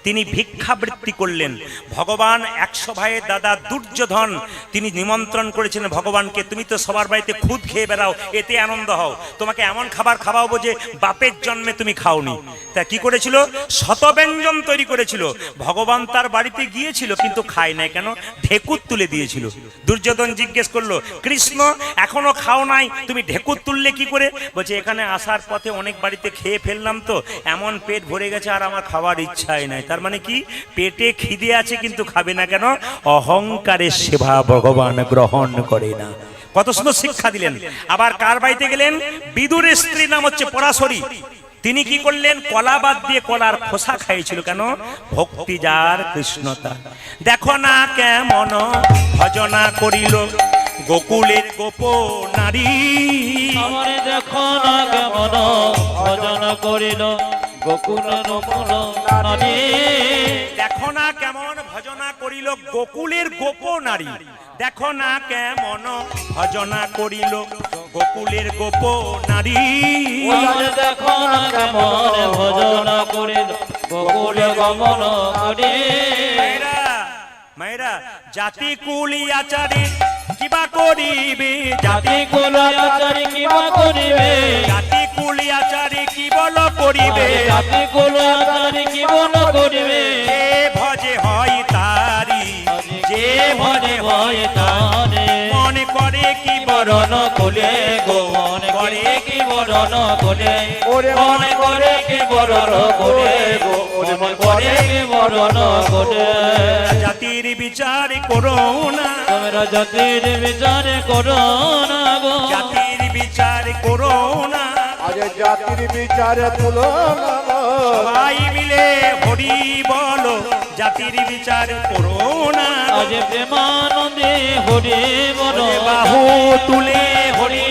তিনি ভিক্ষাবৃত্তি করলেন। ভগবান 100 ভাইয়ের দাদা দুর্যোধন, তিনি নিমন্ত্রণ করেছিলেন ভগবানকে, তুমি তো সবার বাড়িতে খুদ খেয়ে বেড়াও, এতে আনন্দ হও, তোমাকে এমন খাবার খাওয়াবো যে বাপের জন্মে তুমি খাওনি। তা কি করেছিল? শতব্যঞ্জন তৈরি করেছিল। ভগবান তার বাড়িতে গিয়েছিল কিন্তু খায় নাই, কেন? ঢেকুর তুলে দিয়েছিল। দুর্যোধন জিজ্ঞেস করলো, কৃষ্ণ এখনো খাও নাই, তুমি ঢেকুর তুললে কি করে? বলছে, এখানে আসার পথে অনেক বাড়িতে খেয়ে ফেললাম তো, এমন পেট ভরে গেছে আর আমার খাওয়ার ইচ্ছাই নাই। তার মানে কি? পেটে খিদে আছে কিন্তু খাবে না, কেন? অহংকারের সেবা ভগবান গ্রহণ করে না। কত সুন্দর শিক্ষা দিলেন। আবার কার বাড়িতে গেলেন? বিদুরের স্ত্রীর নাম হচ্ছে পরাশরী। তিনি কি করলেন? কলা বাদ দিয়ে কলার খোসা খাইয়েছিল। কেন? ভক্তি যার কৃষ্ণতা। দেখো না কেমন ভজনা করিল গোকুলের গোপ নারী। আমারে দেখো না কেমন ভজন করিল গোকুলের মূল নারী। দেখো না কেমন ভজনা করিল গোকুলের গোপ নারী। দেখো না কেমন ভজনা করিল গোকুলের গোপ নারী। আমারে দেখো না কেমন ভজন করিল গোকুলে গমন করি। মায়েরা, মায়েরা, জাতি কুলি আচারে কিবা করিবে, জাতি কুল আচারি কিবা করিবে, জাতি কুলি আচারে কি বল করিবে, জাতি কুল আচারি কি বল করিবে। যে ভজে হয় তারি, যে ভজে হয় ভয় তারে মনে করে কি বরণ বরণ কোলে গো মনে করে কি বরণ কোলে, মনে করে কি বরণ কোলে গো মনে করে কি বরণ কোলে। জাতির বিচার করো না, তোমরা জাতির বিচার করো না গো, জাতির বিচার করো না। আজ জাতির বিচারে তুলো সবাই মিলে হরি বলো, জাতির বিচার করো না। আজ প্রেমানন্দে হরি বল, বাহু তুলে হরি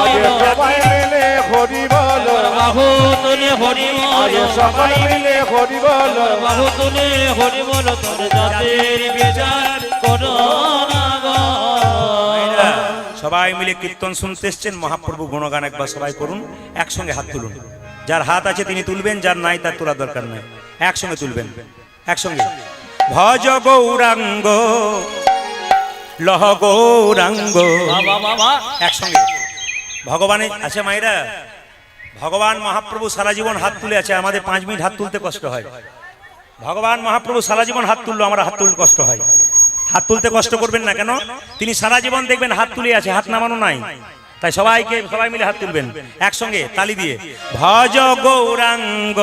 আজ বলো, সবাই মিলে হরি বল, বাহু তুলে হরি আজ বল, সবাই মিলে হরি বল, বাহু তুলে হরি বল। তোর জাতির বিচার করো না গো। সবাই মিলে কীর্তন শুনতে এসছেন। মহাপ্রভু গুণগান একবার সবাই করুন, একসঙ্গে হাত তুলুন। যার হাত আছে তিনি তুলবেন, যার নাই তার তোলার দরকার নাই। একসঙ্গে তুলবেন, একসঙ্গে। ভজ গৌরাঙ্গ লহ গৌরাঙ্গ, বাবা বাবা একসঙ্গে। ভগবানের আছে মায়েরা, ভগবান মহাপ্রভু সারা জীবন হাত তুলে আছে, আমাদের 5 মিনিট হাত তুলতে কষ্ট হয়। ভগবান মহাপ্রভু সারা জীবন হাত তুললো, আমরা হাত তুলতে কষ্ট হয়। হাত তুলতে কষ্ট করবেন না কেন? তিনি সারা জীবন দেখবেন হাত তুলে আছে, হাত নামানো নাই। তাই সবাই মিলে হাত তুলবেন একসঙ্গে তালি দিয়ে। ভজ গৌরাঙ্গ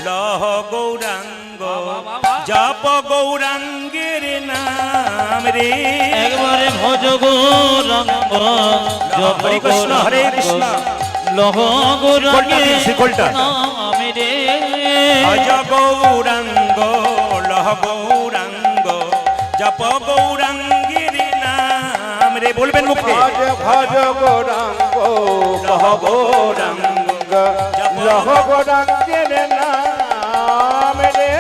লহ গৌরাঙ্গ জপ গৌরাঙ্গের নাম রে। একবারে ভজ গৌরাঙ্গ জপ হরে কৃষ্ণ, হরে কৃষ্ণ। লহ গৌরাঙ্গে শিকলটা। নাম রে। ভজ গৌরাঙ্গ লহ গৌরাঙ্গ জপ গৌরাঙ্গের নাম রে। বলবেন মুখে। আজ ভজ গৌরাঙ্গ লহ গৌরাঙ্গ লহ গৌরাঙ্গের নাম রে।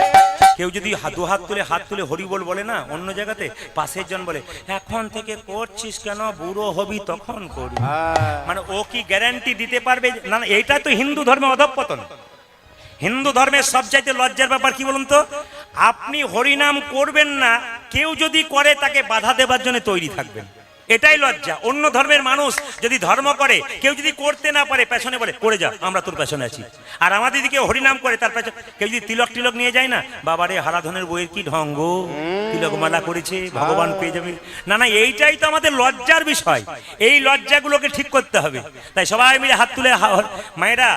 কেউ যদি দু হাত তুলে হরি বল বলে না, অন্য জায়গাতে পাশের জন বলে এখন থেকে করছিস কেন, বুড়ো হবি তখন করবি। মানে ও কি গ্যারান্টি দিতে পারবে? না না, এইটা তো হিন্দু ধর্মে অধঃপতন। হিন্দু ধর্মের সবচাইতে লজ্জার ব্যাপার কি বলুন তো? আপনি হরিনাম করবেন না, কেউ যদি করে তাকে বাধা দেবার জন্য তৈরি থাকবেন, এটাই লজ্জা। অন্য ধর্মের মানুষ যদি ধর্ম করে, কেউ যদি করতে না পারে পেছনে বলে করে যা, আমরা তোর পেছনে আছি। আর আমাদের দিকে হরিনাম করে তার পেছনে কেউ যদি তিলক টিলক নিয়ে যায় না, বাবারে হারাধনের বইয়ের কি ঢঙ্গ, তিলক মালা করেছে ভগবান পেয়ে যাবে। না না, এইটাই তো আমাদের লজ্জার বিষয়। এই লজ্জাগুলোকে ঠিক করতে হবে। তাই সবাই মিলে হাত তুলে। মায়েরা,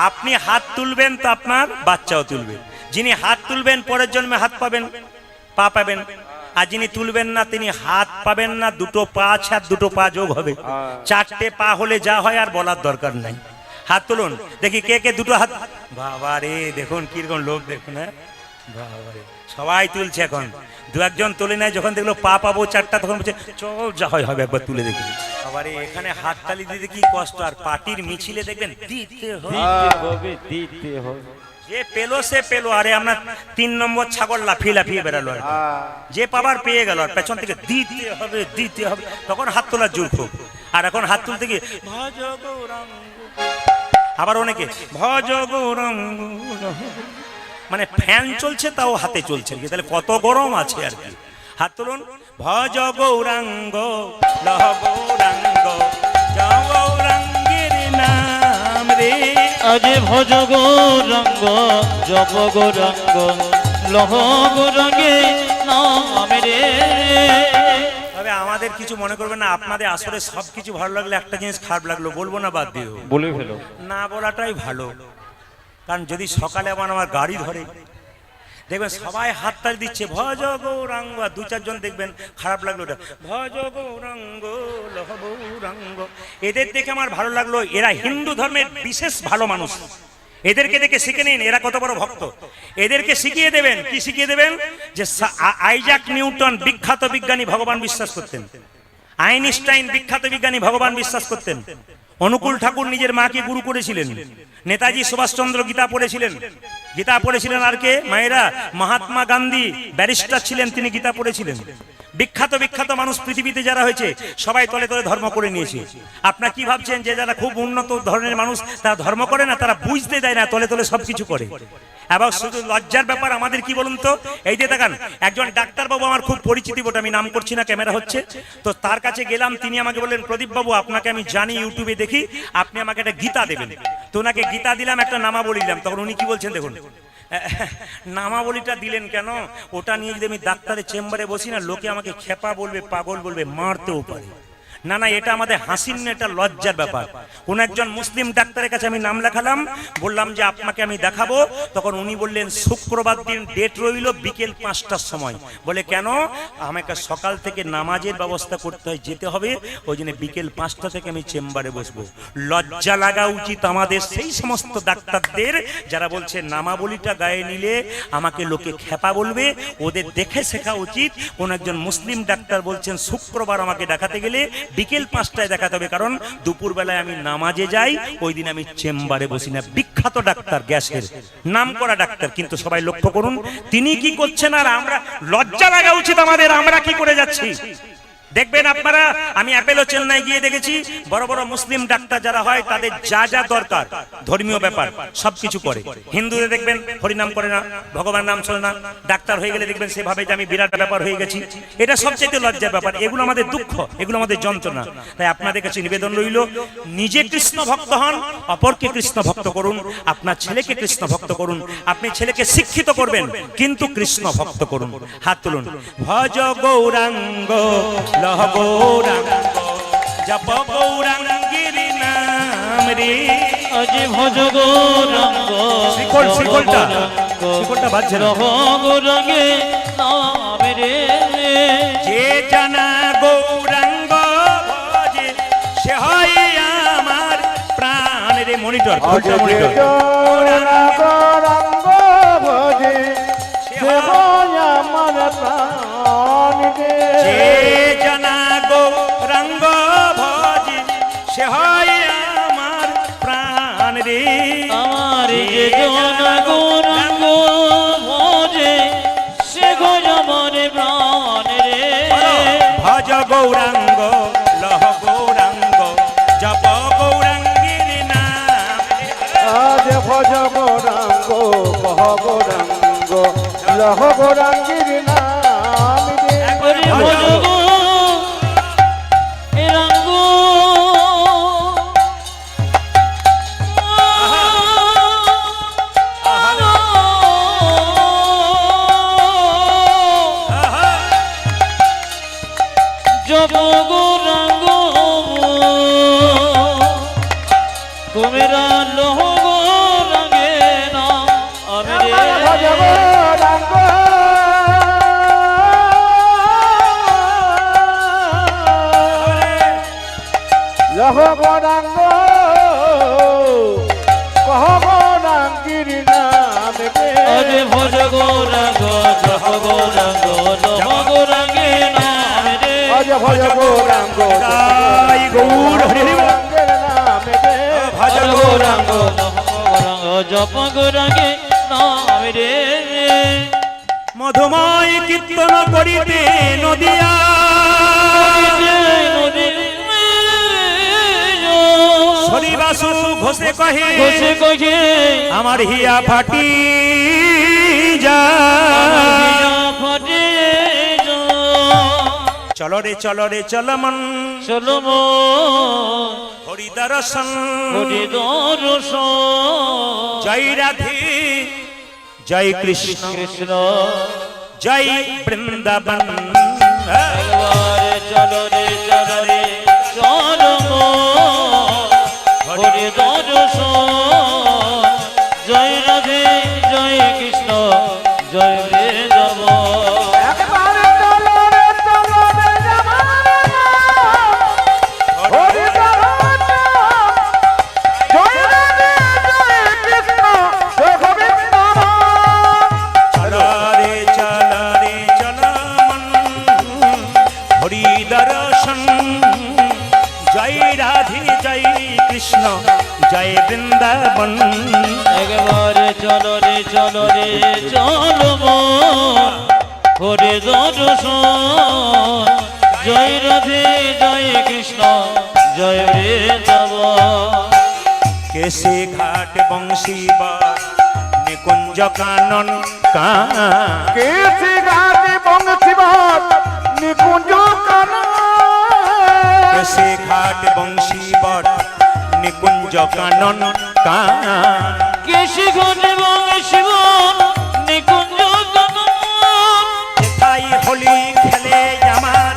আপনি হাত তুলবেন তো আপনার বাচ্চাও তুলবে। যিনি হাত তুলবেন পরের জন্মে হাত পাবেন, পা পাবেন। আর যিনি তুলবেন না তিনি হাত পাবেন না, দুটো পা আছে আর দুটো পা যোগ হবে। 4টে পা হলে যা হয় আর বলার দরকার নাই। হাত তুলুন দেখি কে কে দুটো হাত। বাবা রে, দেখুন কিরকম লোক, দেখুন। হ্যাঁ বাবা রে, সবাই তুলছে এখন। 2-1 তোলে নাই, যখন দেখলো পা পাবো 4টা তখন বলছে চল যা হয় হবে, একবার তুলে দেখি। বাবারে, এখানে হাত তালি দিতে কি কষ্ট। আর পার্টির মিছিলে দেখবেন দিতে হবে, দিতে হবে। যে পেলো সে পেলো। আরে আমরা 3 নম্বর ছাগল লাফিয়ে লাফিয়ে বেড়ালো আর কি। যে পাবার পেয়ে গেল, আর পেছন থেকে দিতে হবে দিতে হবে, তখন হাত তোলার জোর খুব। আর এখন হাত তুলতে গিয়ে ভজ গৌরাঙ্গ, আবার অনেকে ভজ গৌরাঙ্গ, মানে ফ্যান চলছে তাও হাতে চলছে কি, তাহলে কত গরম আছে আর কি। হাত তুলুন। ভজ গৌরাঙ্গ লহ গৌরাঙ্গ জপ গৌরাঙ্গের নাম রে। আজ ভজ গৌরাঙ্গ জপ গৌরাঙ্গ লহ গৌরাঙ্গে নাম রে। তবে আমাদের কিছু মনে করবেন না, আপনাদের আসলে সবকিছু ভালো লাগলে একটা জিনিস খারাপ লাগলো বলবো না, বাদ দিও, বলে ফেলো। না বলাটাই ভালো। কারণ যদি সকালে আমার গাড়ি ধরে, দেখবেন সবাই হাততালি দিচ্ছে ভজ গৌরাঙ্গ, আর দু চারজন দেখবেন খারাপ লাগলো ওটা ভজ গৌরাঙ্গ লহ গৌরাঙ্গ। এদের দেখে আমার ভালো লাগলো, এরা হিন্দু ধর্মের বিশেষ ভালো মানুষ। এদেরকে দেখে শিখে নিন এরা কত বড় ভক্ত। এদেরকে শিখিয়ে দেবেন, কি শিখিয়ে দেবেন? যে আইজাক নিউটন বিখ্যাত বিজ্ঞানী ভগবান বিশ্বাস করতেন, আইনস্টাইন বিখ্যাত বিজ্ঞানী ভগবান বিশ্বাস করতেন, অনুকূল ঠাকুর নিজের মাকে গুরু করেছিলেন, নেতাজি সুভাষচন্দ্র গীতা পড়েছিলেন। গীতা পড়েছিলেন আর কে মায়েরা? মহাত্মা গান্ধী ব্যারিস্টার ছিলেন, তিনি গীতা পড়েছিলেন। বিখ্যাত বিখ্যাত মানুষ পৃথিবীতে যারা হয়েছে সবাই তলে তলে ধর্ম করে নিয়েছে। আপনারা কি ভাবছেন যে যারা খুব উন্নত ধরনের মানুষ তারা ধর্ম করে না? তারা বুঝতে দেয় না, তলে তলে সবকিছু করে। এবং শুধু লজ্জার ব্যাপার আমাদের কি বলুন তো, এই যে দেখান একজন ডাক্তার বাবু আমার খুব পরিচিতি, বটে আমি নাম করছি না, ক্যামেরা হচ্ছে তো, তার কাছে গেলাম, তিনি আমাকে বললেন প্রদীপ বাবু আপনাকে আমি জানি, ইউটিউবে দেখি, আপনি আমাকে একটা গীতা দেবেন। তো ওনাকে গীতা দিলাম, একটা নামাবলী দিলাম। তখন উনি কি বলছেন দেখুন, নামাবলীটা দিলেন কেন? ওটা নিয়ে যদি আমি ডাক্তারের চেম্বারে বসি না, লোকে আমাকে খেপা বলবে, পাগল বলবে, মারতেও পারে। না না, এটা আমাদের হাসির না, এটা লজ্জার ব্যাপার। কোন একজন মুসলিম ডাক্তারের কাছে আমি নাম লেখালাম, বললাম যে আপনাকে আমি দেখাবো। তখন উনি বললেন শুক্রবার দিন ডেট রইল বিকেল 5টার সময়। বলে কেন? আমাকে সকাল থেকে নামাজের ব্যবস্থা করতে হয়, যেতে হবে, ওই জন্য বিকেল 5টা থেকে আমি চেম্বারে বসবো। লজ্জা লাগা উচিত আমাদের সেই সমস্ত ডাক্তারদের যারা বলছে নামাবলীটা গায়ে নিলে আমাকে লোকে খেপা বলবে। ওদের দেখে শেখা উচিত। কোন একজন মুসলিম ডাক্তার বলছেন শুক্রবার আমাকে দেখাতে গেলে বিকেল 5টায় দেখাতে হবে, কারণ দুপুর বেলায় আমি নামাজে যাই, ওই দিন আমি চেম্বারে বসি না। বিখ্যাত ডাক্তার, গ্যাসের নাম করা ডাক্তার, কিন্তু সবাই লক্ষ্য করুন তিনি কি করছেন, আর আমরা লজ্জা লাগা উচিত আমাদের, আমরা কি করে যাচ্ছি। দেখবেন আপনারা, আমি অ্যাপেলো চেন্নাই গিয়ে দেখেছি বড় বড় মুসলিম ডাক্তার যারা হয় তাদের যা যা দরকার ধর্মীয় ব্যাপার সবকিছু করে। হিন্দুদের দেখবেন হরিনাম করে না, ভগবান নাম শোনে না, ডাক্তার হয়ে গেলে দেখবেন সেভাবে যে আমি বিরাট ব্যাপার হয়ে গেছি। এটা সবচেয়ে লজ্জার ব্যাপার। এগুলো আমাদের দুঃখ, এগুলো আমাদের যন্ত্রণা। তাই আপনাদের কাছে নিবেদন রইল, নিজে কৃষ্ণ ভক্ত হন, অপরকে কৃষ্ণ ভক্ত করুন, আপনার ছেলেকে কৃষ্ণ ভক্ত করুন, আপনি ছেলেকে শিক্ষিত করবেন কিন্তু কৃষ্ণ ভক্ত করুন। হাত তুলুন। ভজ গৌরাঙ্গ লহ গৌরাঙ্গ জপ গৌরাঙ্গের নাম রে। আজি ভজ গৌরাঙ্গ শিকলটা বাজছে না। লহ গৌরাঙ্গে নাম রে। যে জানা গৌরাঙ্গ ভজে সে হয় আমার প্রাণ রে। মনিটর মনিটর গৌরাঙ্গ ভজে সে হয় আমার প্রাণ রে। যে জানা গৌরাঙ্গ ভজে সে হয় আমার প্রাণ রে। আমার যে জন গৌরাঙ্গ ভজে সে গো আমার প্রাণ রে। ভজ গৌরাঙ্গ লহ গৌরাঙ্গ জপ গৌরাঙ্গের নাম। আজ ভজ গৌরাঙ্গ কহ গৌরাঙ্গ লহ গৌরাঙ্গের নাম রে। ওরে ভজ গৌরাঙ্গ জপ গৌরাঙ্গ কুমেরা লহ গৌরাঙ্গে নাম আমি রে। ভজ গৌরাঙ্গ লহ গৌরাঙ্গ কহ গৌরাঙ্গের নাম রে। আরে ভজ গৌরাঙ্গ জপ গৌরাঙ্গ লহ গৌরাঙ্গে নাম রে। ভজ ভজ গৌরাঙ্গ তাই গৌর হরি হরি বল। গৌরাঙ্গের নাম রে। ভজ গৌরাঙ্গ লহ গৌরাঙ্গ জপ গৌরাঙ্গে নাম রে। মধুময় কীর্তন করিতে নদিয়া হরিবাসু ঘোষে কহে ঘোষে কহে আমার হিয়া ফাটি যা। ফটে চলো রে চলো রে চলো মন চলো হরি দর্শন হরি দর্শন। জয় রাধে জয় কৃষ্ণ কৃষ্ণ জয় বৃন্দাবন। একবার চলো রে চলো রে চলো হরি দর্শন। জয় রাধে জয় কৃষ্ণ জয় জয় বৃন্দাবন। একবারে চলো রে চলো মন হরে দর্শন জয় রাধে জয় কৃষ্ণ জয় বৃন্দাবন। কেশে ঘাট বংশীবর নিকুঞ্জ কানন কেশে ঘাটে বংশীবর নিকুঞ্জ কানন। কেশে ঘাট বংশীবর নিকুঞ্জ কানন কেশে ঘটে বংশীবর নিকুঞ্জ কানন। তাই হোলি খেলে আমার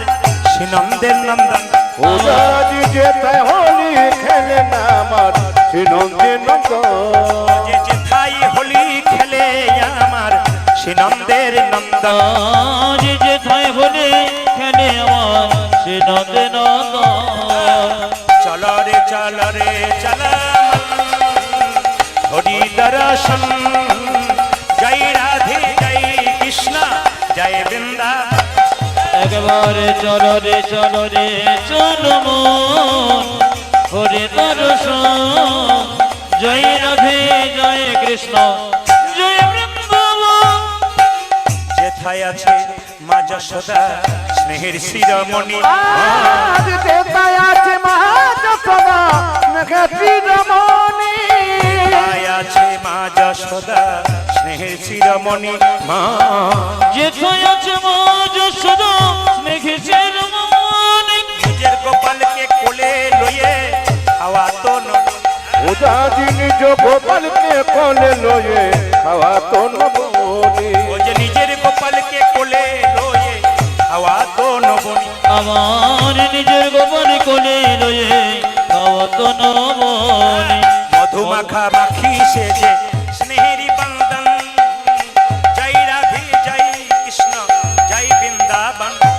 শ্রীনন্দের নন্দন। ওরাজি যেথায় হোলি খেলে না আমার শ্রীনন্দের নন্দন। যেথাই হোলি খেলে আমার শ্রীনন্দের নন্দন। আজ যেথায় হোলি খেলে আমার শ্রীনন্দে নন্দন। চলো রে চল হরি দর্শন জয় রাধে জয় কৃষ্ণ জয় বৃন্দা। একবারে চলো রে চলো মন হরে দর্শন জয় রাধে জয় কৃষ্ণ জয় বৃন্দাবন। যেথায় আছে মা যশোদা স্নেহের শিরোমণি। আজ দেখায় আছে মা যশোদা মেঘের রমণী। যেথায় আছে মা যশোদা স্নেহের শিরোমণি মা। যেথায় আছে মা যশোদা মেঘের রমণী। নিজের গোপালকে কোলে লয়ে হাওয়া তো ওজাজি নিজ গোপালকে কোলে লয়ে খাওয়া তো নবনী। ও যে নিজের গোপালকে কোলে লয়ে হাওয়া তো নবনী। আমার নিজের গোপন কোলে লয়ে খাওয়াত নবনী। মধুমাখা মাখি সেজে